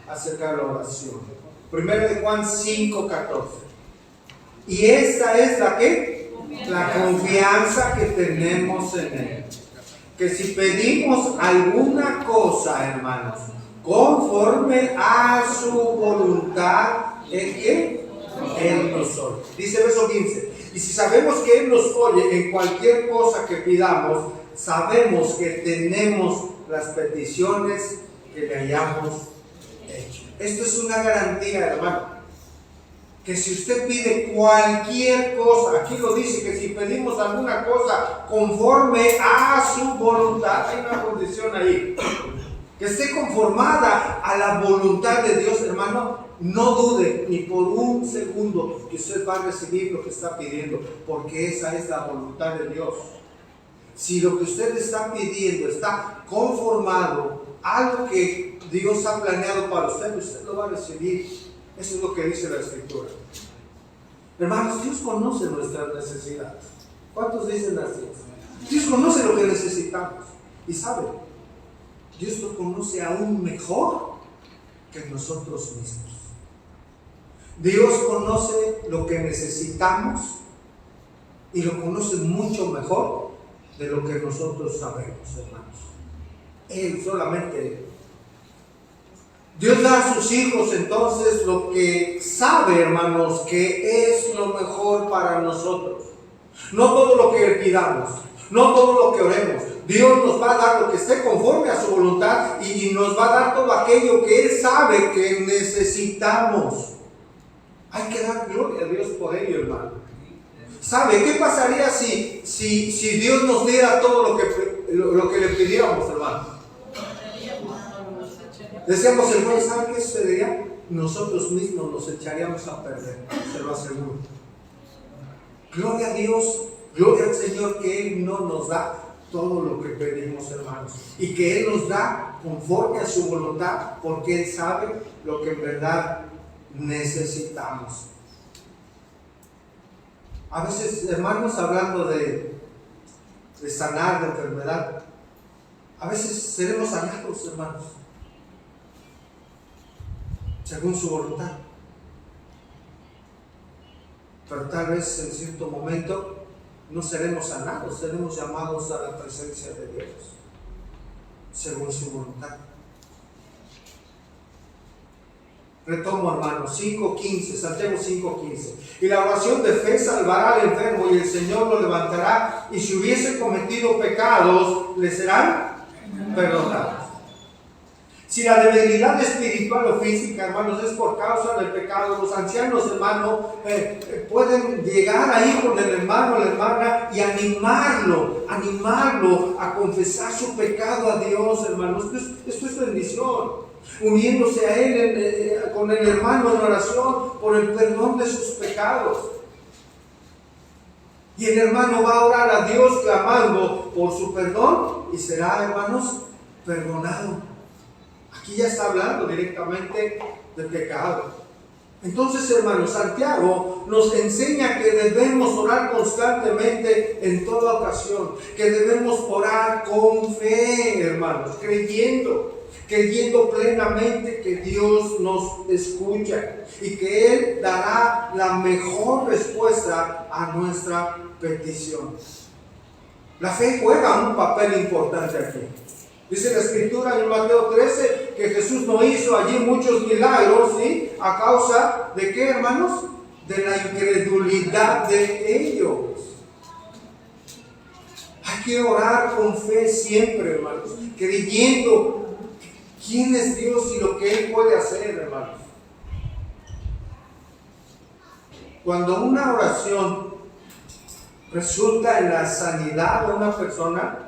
acerca de la oración. Primero de Juan 5:14. Y esta es la que, la confianza que tenemos en Él. Que si pedimos alguna cosa, hermanos, conforme a su voluntad, ¿en qué? Él nos oye. Dice verso 15. Y si sabemos que Él nos oye en cualquier cosa que pidamos, sabemos que tenemos las peticiones que le hayamos hecho. Esto es una garantía, hermano. Que si usted pide cualquier cosa, aquí lo dice, que si pedimos alguna cosa conforme a su voluntad, hay una condición ahí, que esté conformada a la voluntad de Dios, hermano, no dude ni por un segundo que usted va a recibir lo que está pidiendo, porque esa es la voluntad de Dios. Si lo que usted está pidiendo está conformado a lo que Dios ha planeado para usted, usted lo va a recibir. Eso es lo que dice la Escritura. Hermanos, Dios conoce nuestras necesidades. ¿Cuántos dicen así? Dios conoce lo que necesitamos. Y sabe, Dios lo conoce aún mejor que nosotros mismos. Dios conoce lo que necesitamos y lo conoce mucho mejor de lo que nosotros sabemos, hermanos. Él solamente. Dios da a sus hijos entonces lo que sabe, hermanos, que es lo mejor para nosotros. No todo lo que pidamos, no todo lo que oremos. Dios nos va a dar lo que esté conforme a su voluntad y nos va a dar todo aquello que Él sabe que necesitamos. Hay que dar gloria a Dios por ello, hermano. ¿Sabe qué pasaría si Dios nos diera todo lo que le pidiéramos, hermano? Decíamos, hermano, ¿sabe qué sucedería? Nosotros mismos nos echaríamos a perder, se lo aseguro. Gloria a Dios, gloria al Señor que Él no nos da todo lo que pedimos, hermanos, y que Él nos da conforme a su voluntad, porque Él sabe lo que en verdad necesitamos. A veces, hermanos, hablando de sanar, de enfermedad, a veces seremos sanados, hermanos, según su voluntad. Pero tal vez en cierto momento no seremos sanados, seremos llamados a la presencia de Dios, según su voluntad. Retomo, hermanos, 5:15, Santiago 5:15. Y la oración de fe salvará al enfermo y el Señor lo levantará, y si hubiese cometido pecados, le serán perdonados. Si la debilidad espiritual o física, hermanos, es por causa del pecado, los ancianos, hermanos, pueden llegar ahí con el hermano, la hermana, y animarlo a confesar su pecado a Dios, hermanos. Esto es bendición. Uniéndose a Él con el hermano en oración por el perdón de sus pecados. Y el hermano va a orar a Dios clamando por su perdón y será, hermanos, perdonado. Aquí ya está hablando directamente de pecado. Entonces, hermanos, Santiago nos enseña que debemos orar constantemente en toda ocasión, que debemos orar con fe, hermanos, creyendo plenamente que Dios nos escucha y que Él dará la mejor respuesta a nuestra petición. La fe juega un papel importante aquí. Dice la Escritura en Mateo 13 que Jesús no hizo allí muchos milagros, ¿sí? ¿A causa de qué, hermanos? De la incredulidad de ellos. Hay que orar con fe siempre, hermanos, creyendo quién es Dios y lo que Él puede hacer, hermanos. Cuando una oración resulta en la sanidad de una persona,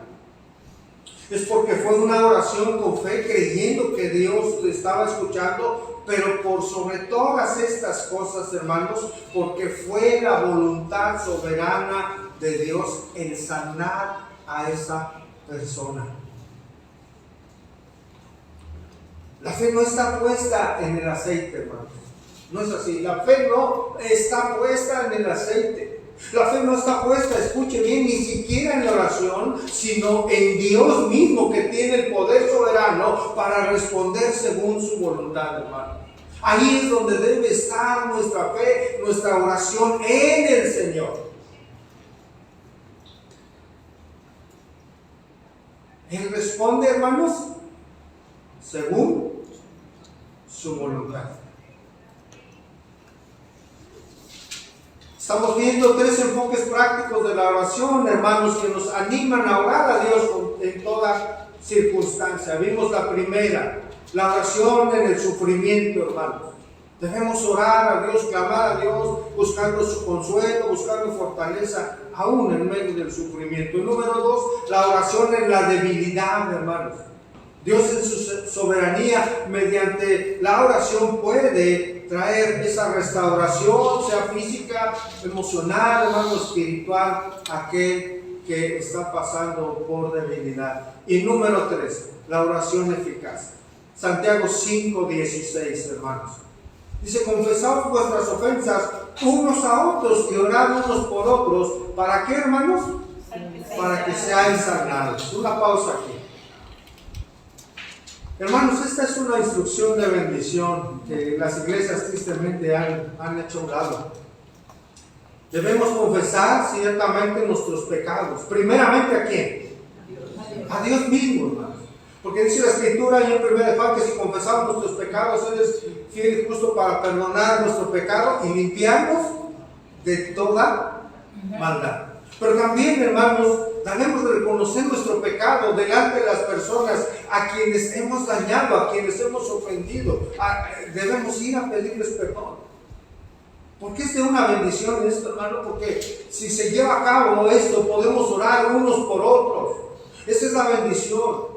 es porque fue una oración con fe, creyendo que Dios le estaba escuchando, pero por sobre todas estas cosas, hermanos, porque fue la voluntad soberana de Dios el sanar a esa persona. La fe no está puesta en el aceite, hermanos. No es así. La fe no está puesta en el aceite. La fe no está puesta, escuche bien, ni siquiera en la oración, sino en Dios mismo, que tiene el poder soberano para responder según su voluntad, hermano. Ahí es donde debe estar nuestra fe, nuestra oración en el Señor. Él responde, hermanos, según su voluntad. Estamos viendo 3 enfoques prácticos de la oración, hermanos, que nos animan a orar a Dios en toda circunstancia. Vimos la primera, la oración en el sufrimiento, hermanos. Debemos orar a Dios, clamar a Dios, buscando su consuelo, buscando fortaleza, aún en medio del sufrimiento. Y número 2, la oración en la debilidad, hermanos. Dios en su soberanía, mediante la oración, puede traer esa restauración, sea física, emocional, hermano, espiritual, a aquel que está pasando por debilidad. Y número 3, la oración eficaz. Santiago 5:16, hermanos. Dice: confesad vuestras ofensas unos a otros y orad unos por otros. ¿Para qué, hermanos? Para que seáis sanados. Una pausa aquí. Hermanos, esta es una instrucción de bendición que las iglesias tristemente han hecho a un lado. Debemos confesar ciertamente nuestros pecados. Primeramente, ¿a quién? A Dios mismo, hermanos. Porque dice la Escritura en 1 de Juan que si confesamos nuestros pecados, Él es fiel y justo para perdonar nuestro pecado y limpiarnos de toda maldad. Pero también, hermanos, debemos de reconocer nuestro pecado delante de las personas a quienes hemos dañado, a quienes hemos ofendido. Debemos ir a pedirles perdón. ¿Por qué es de una bendición esto, hermano? Porque si se lleva a cabo esto, podemos orar unos por otros. Esa es la bendición.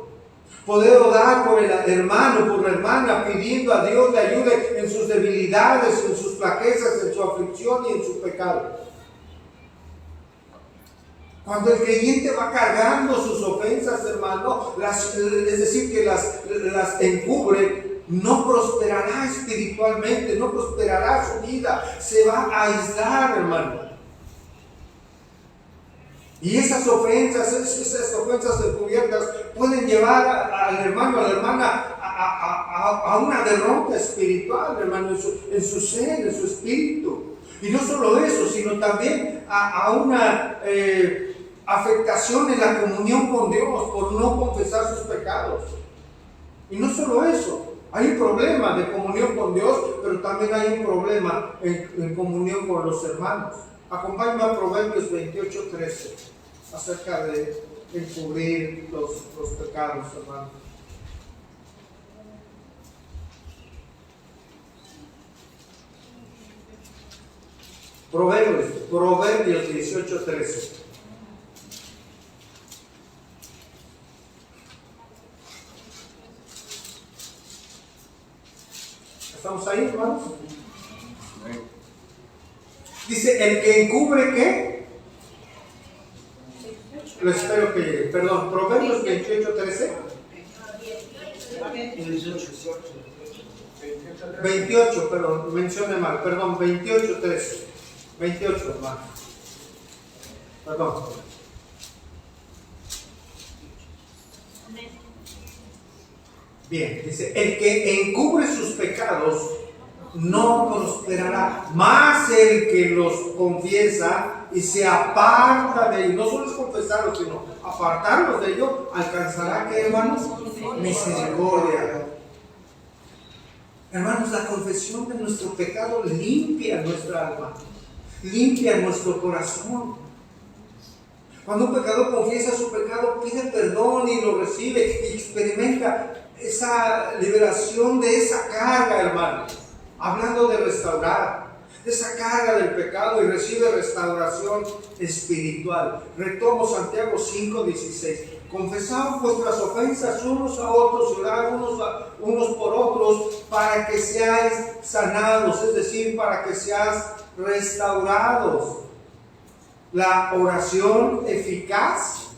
Poder orar por el hermano, por la hermana, pidiendo a Dios le ayude en sus debilidades, en sus flaquezas, en su aflicción y en su pecado. Cuando el creyente va cargando sus ofensas, hermano, es decir, que las encubre, no prosperará espiritualmente, no prosperará su vida, se va a aislar, hermano. Y esas ofensas encubiertas pueden llevar al hermano, a la hermana a una derrota espiritual, hermano, en su ser, en su espíritu. Y no solo eso, sino también a una afectación en la comunión con Dios por no confesar sus pecados. Y no solo eso, hay un problema de comunión con Dios, pero también hay un problema en comunión con los hermanos. Acompáñame a Proverbios 28:13, acerca de encubrir los pecados, hermanos. Proverbios 18:13. ¿Estamos ahí, hermanos? Dice: el que encubre, ¿qué? Lo espero que llegue. Perdón, Proverbios 28:13. 28, perdón, mencioné mal. Perdón, 28:13. 28, hermano. Perdón. Bien, dice: el que encubre sus pecados no prosperará, mas el que los confiesa y se aparta de ellos, no solo es confesarlos, sino apartarlos de ellos, alcanzará, ¿qué, hermanos? Misericordia. Hermanos, la confesión de nuestro pecado limpia nuestra alma, limpia nuestro corazón. Cuando un pecador confiesa su pecado, pide perdón y lo recibe y experimenta esa liberación de esa carga, hermano. Hablando de restaurar, de esa carga del pecado, y recibe restauración espiritual. Retomo Santiago 5:16. Confesad vuestras ofensas unos a otros y orad unos por otros para que seáis sanados, es decir, para que seáis restaurados. La oración eficaz,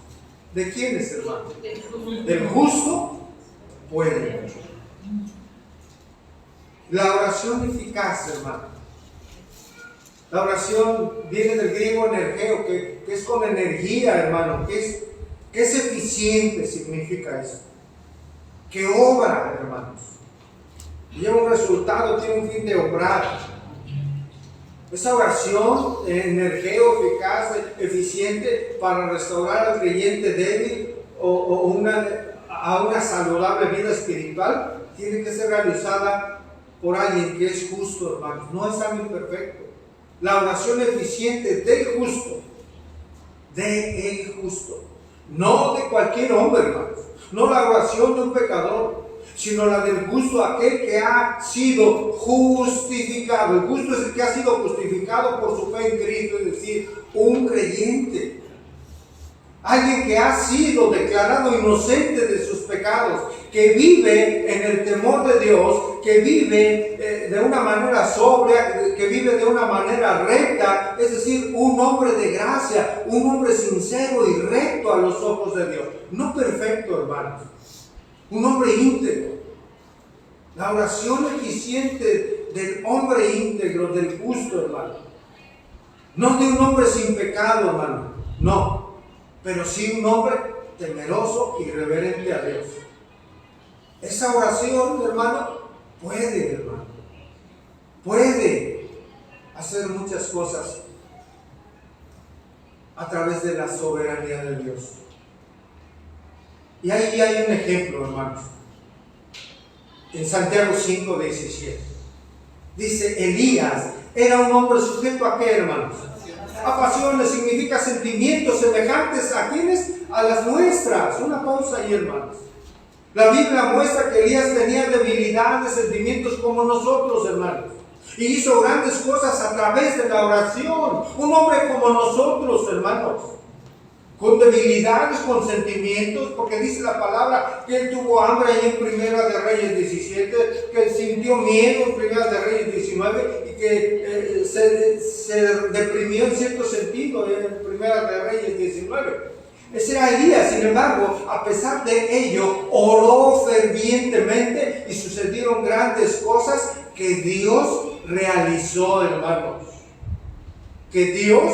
¿de quién es, hermano? Del justo puede mucho. La oración eficaz, hermano. La oración viene del griego energeo, que es con energía, hermano, que es eficiente, significa eso. Que obra, hermanos. Lleva un resultado, tiene un fin de obrar. Esa oración, energeo, eficaz, eficiente para restaurar al creyente débil a una saludable vida espiritual, tiene que ser realizada por alguien que es justo, hermanos. No es alguien perfecto. La oración eficiente del justo, no de cualquier hombre, hermanos. No la oración de un pecador, sino la del justo, aquel que ha sido justificado. El justo es el que ha sido justificado por su fe en Cristo, es decir, un creyente. Alguien que ha sido declarado inocente de sus pecados, que vive en el temor de Dios, que vive de una manera sobria, que vive de una manera recta, es decir, un hombre de gracia, un hombre sincero y recto a los ojos de Dios. No perfecto, hermanos, un hombre íntegro. La oración eficiente del hombre íntegro, del justo, hermano. No de un hombre sin pecado, hermano, no. Pero sí un hombre temeroso y reverente a Dios. Esa oración, hermano, puede hacer muchas cosas a través de la soberanía de Dios. Y ahí hay un ejemplo, hermanos. En Santiago 5:17. Dice, Elías era un hombre sujeto a ¿qué, hermanos? A pasiones, significa sentimientos semejantes a quienes, a las nuestras. Una pausa ahí, hermanos. La Biblia muestra que Elías tenía debilidades, sentimientos como nosotros, hermanos, y hizo grandes cosas a través de la oración. Un hombre como nosotros, hermanos, con debilidades, con sentimientos, porque dice la palabra que él tuvo hambre ahí en Primera de Reyes 17, que él sintió miedo en Primera de Reyes 19 y que se deprimió en cierto sentido en Primera de Reyes 19. Ese era Elías. Sin embargo, a pesar de ello, oró fervientemente y sucedieron grandes cosas que Dios realizó, hermanos. Que Dios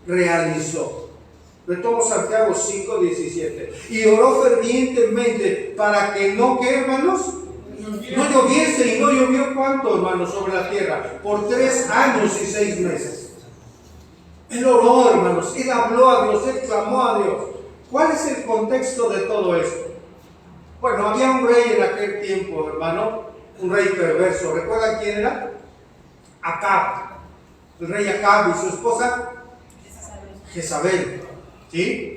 realizó. Retomo Santiago 5:17. Y oró fervientemente para que no, ¿qué, hermanos? No lloviese, y no llovió ¿cuánto, hermanos? Sobre la tierra, por 3 años y 6 meses. Él oró, hermanos, él habló a Dios, él clamó a Dios. ¿Cuál es el contexto de todo esto? Bueno, había un rey en aquel tiempo, hermano, un rey perverso. ¿Recuerdan quién era? Acab. El rey Acab y su esposa Jezabel. ¿Sí?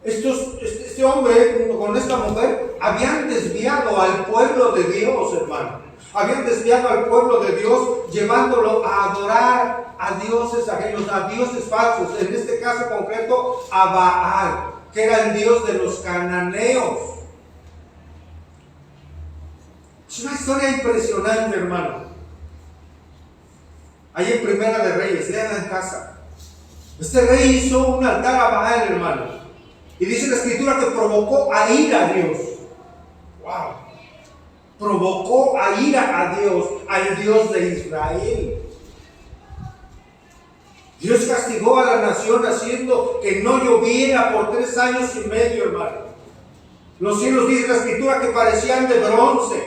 Este hombre con esta mujer habían desviado al pueblo de Dios, hermano. Habían desviado al pueblo de Dios, llevándolo a adorar a dioses ajenos, a dioses falsos. En este caso concreto, a Baal, que era el dios de los cananeos. Es una historia impresionante, hermano. Ahí en Primera de Reyes, lean en casa. Este rey hizo un altar a Baal, hermano. Y dice la escritura que provocó a ira a Dios. ¡Wow! Provocó a ira a Dios, al Dios de Israel. Dios castigó a la nación haciendo que no lloviera por 3 años y medio, hermano. Los cielos, dice la escritura, que parecían de bronce.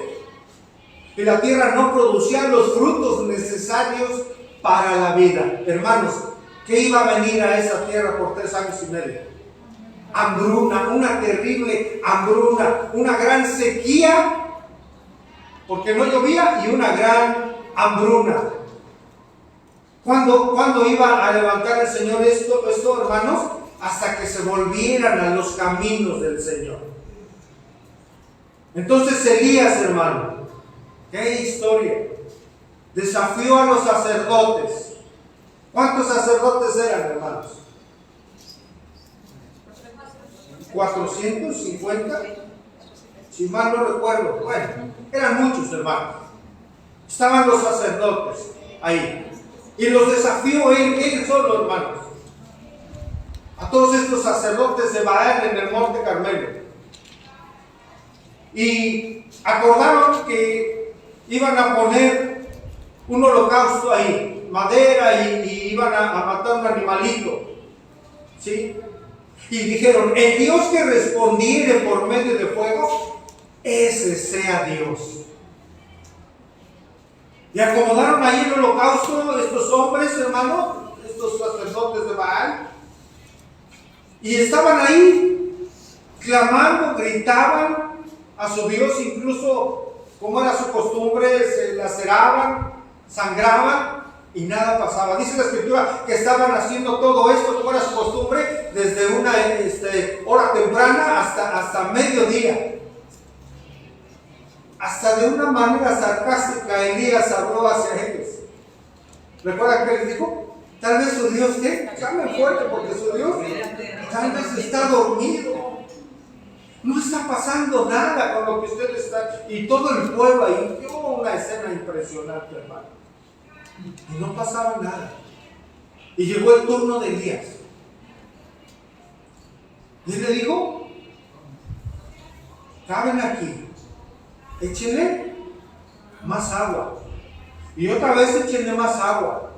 Y la tierra no producía los frutos necesarios para la vida. Hermanos, ¿qué iba a venir a esa tierra por 3 años y medio? Hambruna, una terrible hambruna, una gran sequía, porque no llovía, y una gran hambruna. ¿Cuándo iba a levantar el Señor esto, hermanos? Hasta que se volvieran a los caminos del Señor. Entonces Elías, hermano, qué historia, desafió a los sacerdotes. ¿Cuántos sacerdotes eran, hermanos? 450, si mal no recuerdo. Bueno, eran muchos, hermanos. Estaban los sacerdotes ahí. Y los desafió él solo, hermanos. A todos estos sacerdotes de Baal en el monte Carmelo. Y acordaron que iban a poner un holocausto ahí. madera y iban a matar un animalito. ¿Sí? Y dijeron, el Dios que respondiere por medio de fuego, ese sea Dios. Y acomodaron ahí el holocausto estos hombres, hermano, estos sacerdotes de Baal. Y estaban ahí, clamando, gritaban a su Dios, incluso como era su costumbre, se laceraban, sangraban y nada pasaba. Dice la Escritura que estaban haciendo todo esto como era su costumbre, desde una hora temprana hasta mediodía. Hasta de una manera sarcástica Elías habló hacia ellos. ¿Recuerdan que les dijo? Tal vez su Dios, ¿qué? Llamen fuerte porque su Dios tal vez está dormido. No está pasando nada con lo que ustedes están. Y todo el pueblo ahí vio una escena impresionante, hermano. Y no pasaba nada. Y llegó el turno de Elías. Y le dijo, caben aquí, échenle más agua. Y otra vez échenle más agua.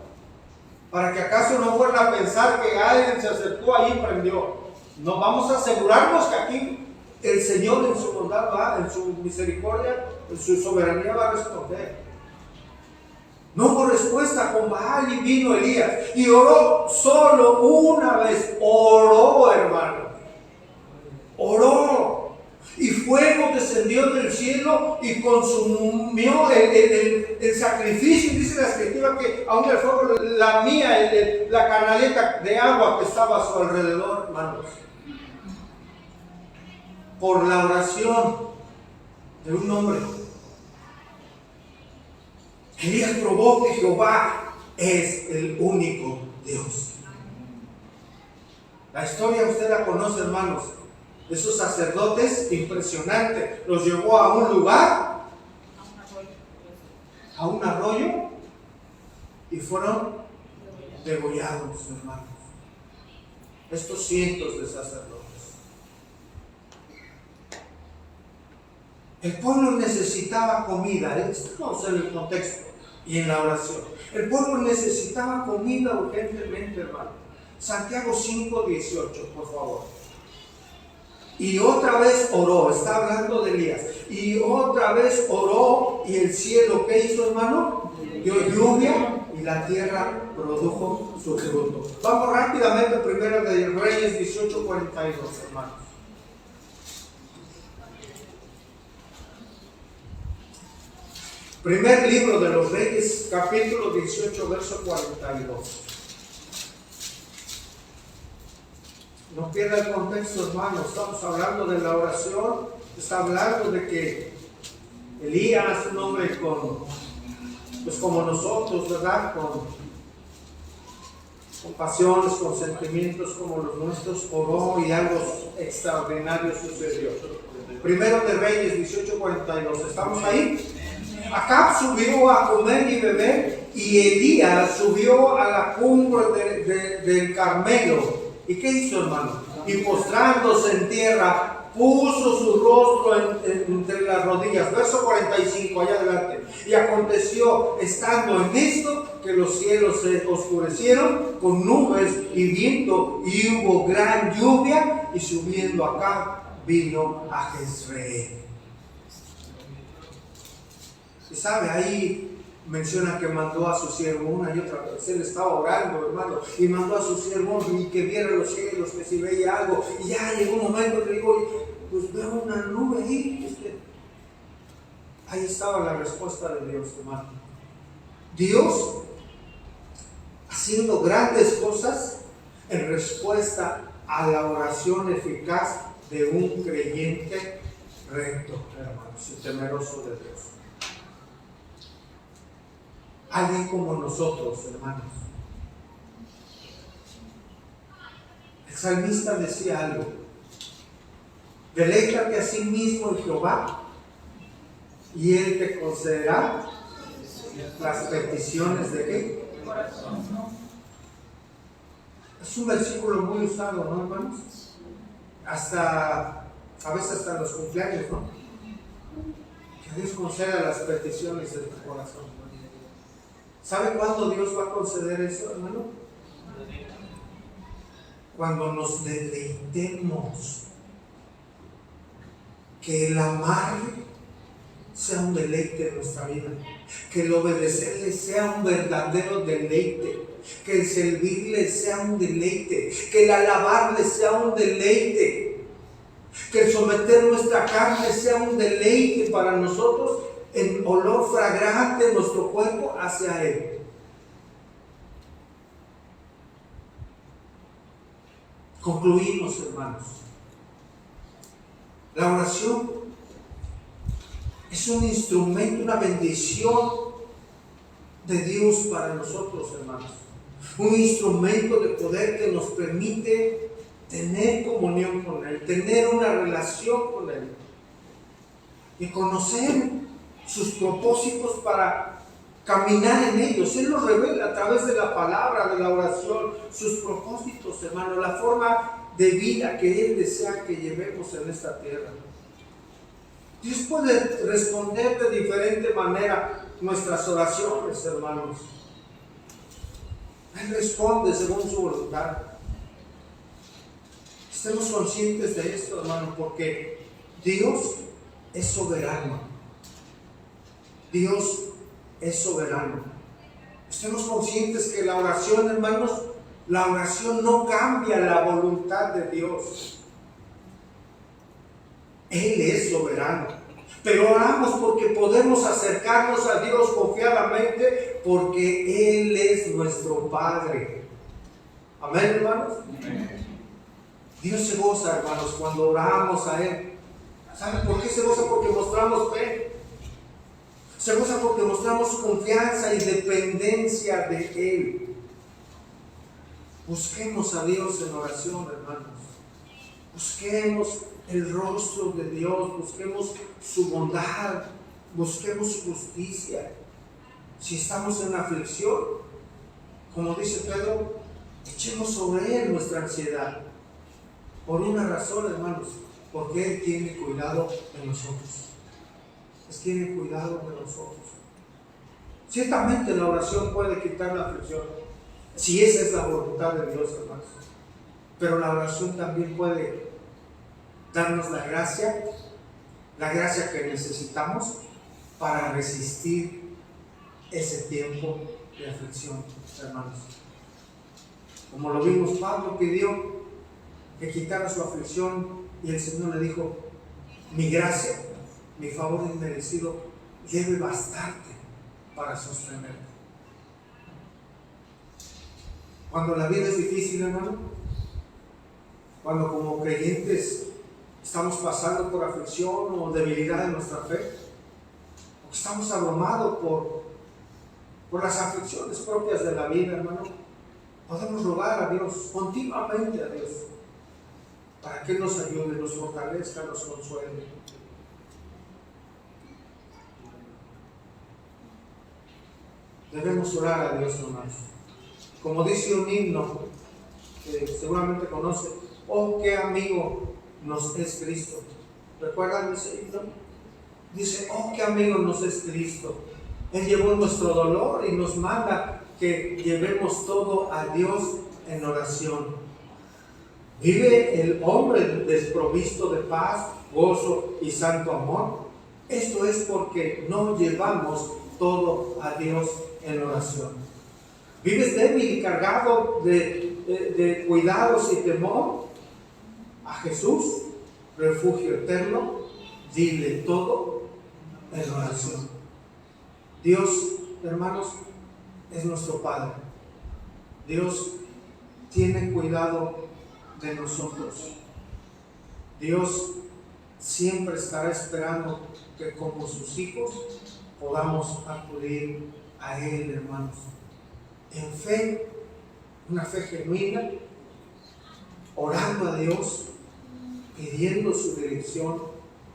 Para que acaso no fueran a pensar que alguien se acercó ahí y prendió. No, vamos a asegurarnos que aquí el Señor en su bondad, en su misericordia, en su soberanía va a responder. No hubo respuesta con Baal y vino Elías. Y oró solo una vez. Oró, hermano. Oró. Y fuego descendió del cielo y consumió el sacrificio. Y dice la Escritura que aún el fuego lamía la canaleta de agua que estaba a su alrededor, hermanos. Por la oración de un hombre. Elías probó que Jehová es el único Dios. La historia usted la conoce, hermanos. Esos sacerdotes, impresionante, los llevó a un lugar, a un arroyo, y fueron degollados, hermanos. Estos cientos de sacerdotes. El pueblo necesitaba comida. Estamos en el contexto y en la oración. El pueblo necesitaba comida urgentemente, hermano. Santiago 5:18, por favor. Y otra vez oró, está hablando de Elías. Y otra vez oró, y el cielo, ¿qué hizo, hermano? Dio lluvia y la tierra produjo su fruto. Vamos rápidamente, Primera de Reyes 18:42, hermanos. Primer libro de los Reyes, capítulo 18, verso 42. No pierda el contexto, hermano. Estamos hablando de la oración. Está hablando de que Elías, un hombre pues como nosotros, ¿verdad? Con pasiones, con sentimientos como los nuestros, oró y algo extraordinario sucedió. Primero de Reyes 18:42. ¿Estamos ahí? Acab subió a comer y beber, y Elías subió a la cumbre del Carmelo. ¿Y qué hizo, hermano? Y postrándose en tierra, puso su rostro entre las rodillas. Verso 45, allá adelante. Y aconteció, estando en esto, que los cielos se oscurecieron con nubes y viento, y hubo gran lluvia, y subiendo acá vino a Jezreel. Y sabe, ahí menciona que mandó a su siervo una y otra vez. Él estaba orando, hermano, y mandó a su siervo y que viera los cielos, que si veía algo. Y ya llegó un momento que dijo, pues veo una nube ahí. Ahí estaba la respuesta de Dios, hermano. Dios haciendo grandes cosas en respuesta a la oración eficaz de un creyente recto, hermanos, y temeroso de Dios. Alguien como nosotros, hermanos. El salmista decía algo: deleítate a sí mismo en Jehová, y Él te concederá las peticiones de ¿qué? Es un versículo muy usado, ¿no, hermanos? A veces hasta en los cumpleaños, ¿no? Que Dios conceda las peticiones de tu corazón. ¿Sabe cuándo Dios va a conceder eso, hermano? Cuando nos deleitemos. Que el amar sea un deleite en nuestra vida. Que el obedecerle sea un verdadero deleite. Que el servirle sea un deleite. Que el alabarle sea un deleite. Que el someter nuestra carne sea un deleite para nosotros, en olor fragante en nuestro cuerpo hacia Él. Concluimos, hermanos. La oración es un instrumento, una bendición de Dios para nosotros, hermanos. Un instrumento de poder que nos permite tener comunión con Él, tener una relación con Él y conocer sus propósitos para caminar en ellos. Él nos revela a través de la palabra, de la oración, sus propósitos, hermanos, la forma de vida que Él desea que llevemos en esta tierra. Dios puede responder de diferente manera nuestras oraciones, hermanos. Él responde según su voluntad. Estemos conscientes de esto, hermano, porque Dios es soberano. Dios es soberano. Estemos conscientes que la oración, hermanos, la oración no cambia la voluntad de Dios. Él es soberano. Pero oramos porque podemos acercarnos a Dios confiadamente, porque Él es nuestro Padre. Amén, hermanos. Amén. Dios se goza, hermanos, cuando oramos a Él. ¿Saben por qué se goza? Porque mostramos fe. Se goza porque mostramos confianza y dependencia de Él. Busquemos a Dios en oración, hermanos. Busquemos el rostro de Dios, busquemos su bondad, busquemos su justicia. Si estamos en aflicción, como dice Pedro, echemos sobre Él nuestra ansiedad. Por una razón, hermanos, porque Él tiene cuidado de nosotros. Él tiene cuidado de nosotros. Ciertamente la oración puede quitar la aflicción, si esa es la voluntad de Dios, hermanos. Pero la oración también puede darnos la gracia que necesitamos para resistir ese tiempo de aflicción, hermanos. Como lo vimos, Pablo pidió que quitara su aflicción y el Señor le dijo: mi gracia, mi favor inmerecido debe bastarte para sostenerte. Cuando la vida es difícil, hermano, cuando como creyentes estamos pasando por aflicción o debilidad en nuestra fe, o estamos abrumados por las aflicciones propias de la vida, hermano, podemos rogar a Dios, continuamente a Dios, para que nos ayude, nos fortalezca, nos consuele. Debemos orar a Dios, hermanos. Como dice un himno que seguramente conoce: oh, qué amigo nos es Cristo. ¿Recuerdan ese himno? Dice: oh, qué amigo nos es Cristo. Él llevó nuestro dolor y nos manda que llevemos todo a Dios en oración. ¿Vive el hombre desprovisto de paz, gozo y santo amor? Esto es porque no llevamos todo a Dios en oración. ¿Vives débil y cargado de cuidados y temor? A Jesús, refugio eterno, dile todo en oración. Dios, hermanos, es nuestro Padre. Dios tiene cuidado de nosotros. Dios siempre estará esperando que como sus hijos podamos acudir a Él, hermanos, en fe, una fe genuina, orando a Dios, pidiendo su dirección,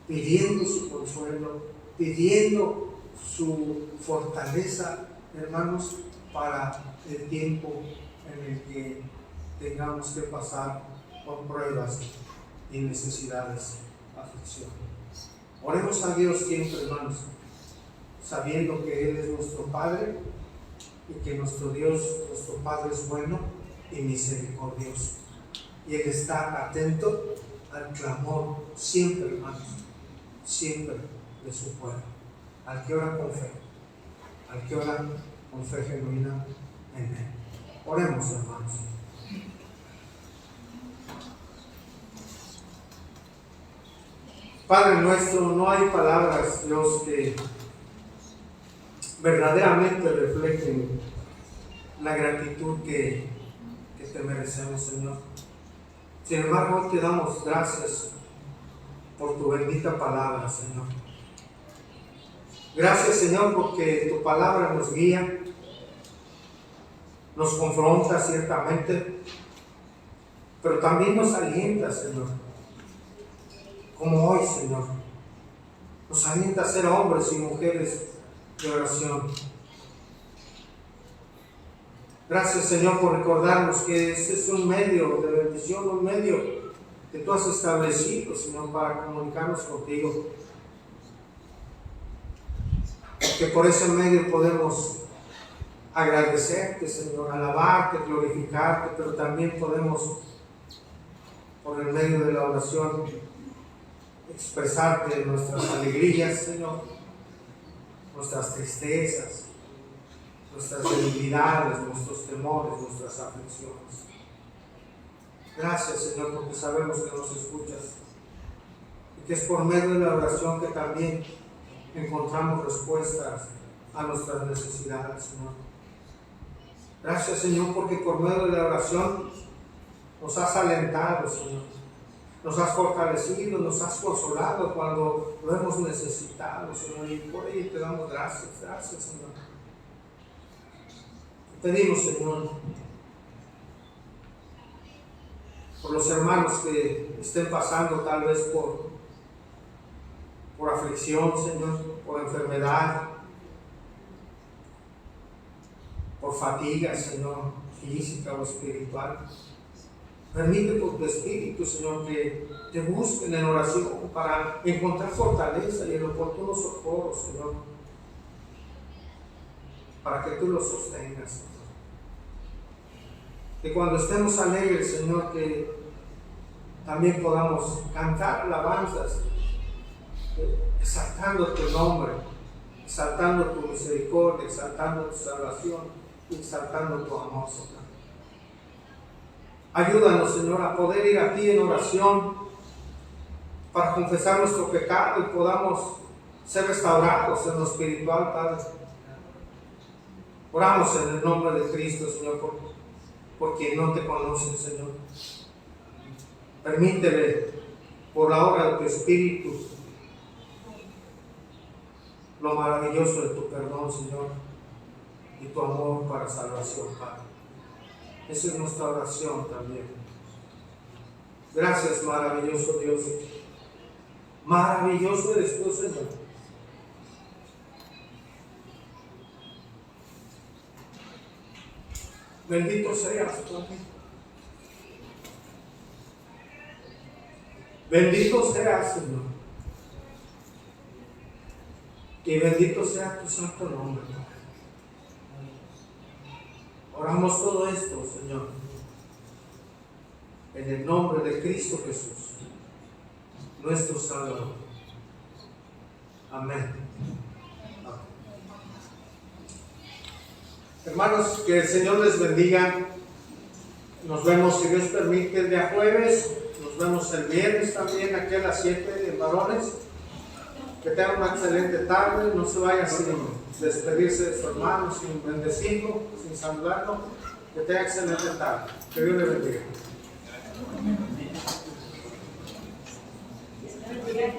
pidiendo su consuelo, pidiendo su fortaleza, hermanos, para el tiempo en el que tengamos que pasar por pruebas y necesidades, aflicción. Oremos a Dios siempre, hermanos, sabiendo que Él es nuestro Padre, y que nuestro Dios, nuestro Padre es bueno y misericordioso. Y Él está atento al clamor siempre, hermanos, siempre de su pueblo, al que ora con fe, al que ora con fe genuina en Él. Oremos, hermanos. Padre nuestro, no hay palabras, Dios, que verdaderamente reflejen la gratitud que te merecemos, Señor. Sin embargo, hoy te damos gracias por tu bendita palabra, Señor. Gracias, Señor, porque tu palabra nos guía, nos confronta ciertamente, pero también nos alienta, Señor. Como hoy, Señor, nos alienta a ser hombres y mujeres de oración. Gracias, Señor, por recordarnos que ese es un medio de bendición, un medio que tú has establecido, Señor, para comunicarnos contigo. Que por ese medio podemos agradecerte, Señor, alabarte, glorificarte, pero también podemos, por el medio de la oración, expresarte nuestras alegrías, Señor, nuestras tristezas, nuestras debilidades, nuestros temores, nuestras aflicciones. Gracias, Señor, porque sabemos que nos escuchas y que es por medio de la oración que también encontramos respuestas a nuestras necesidades, Señor. Gracias, Señor, porque por medio de la oración nos has alentado, Señor. Nos has fortalecido, nos has consolado cuando lo hemos necesitado, Señor, y por ello te damos gracias. Gracias, Señor. Te pedimos, Señor, por los hermanos que estén pasando tal vez por aflicción, Señor, por enfermedad, por fatiga, Señor, física o espiritual. Permite por tu Espíritu, Señor, que te busquen en oración para encontrar fortaleza y el oportuno socorro, Señor, para que tú los sostengas, Señor. Que cuando estemos alegres, Señor, que también podamos cantar alabanzas, exaltando tu nombre, exaltando tu misericordia, exaltando tu salvación, exaltando tu amor, Señor. Ayúdanos, Señor, a poder ir a ti en oración para confesar nuestro pecado y podamos ser restaurados en lo espiritual, Padre. Oramos en el nombre de Cristo, Señor, por quien no te conocen, Señor. Permítele, por la obra de tu Espíritu, lo maravilloso de tu perdón, Señor, y tu amor para salvación, Padre. Esa es nuestra oración también. Gracias, maravilloso Dios. Maravilloso eres tú, Señor. Bendito seas, Padre. Bendito seas, Señor. Y bendito sea tu santo nombre, Padre. Oramos todo esto, Señor, en el nombre de Cristo Jesús, nuestro Salvador. Amén. Amén. Hermanos, que el Señor les bendiga. Nos vemos, si Dios permite, el día jueves. Nos vemos el viernes también, aquí a las 7 de varones. Que tengan una excelente tarde. No se vaya sin despedirse de su hermano, sin bendecirlo, sin saludarlo. Que tenga excelente tarde. Que Dios le bendiga. Se bendiga.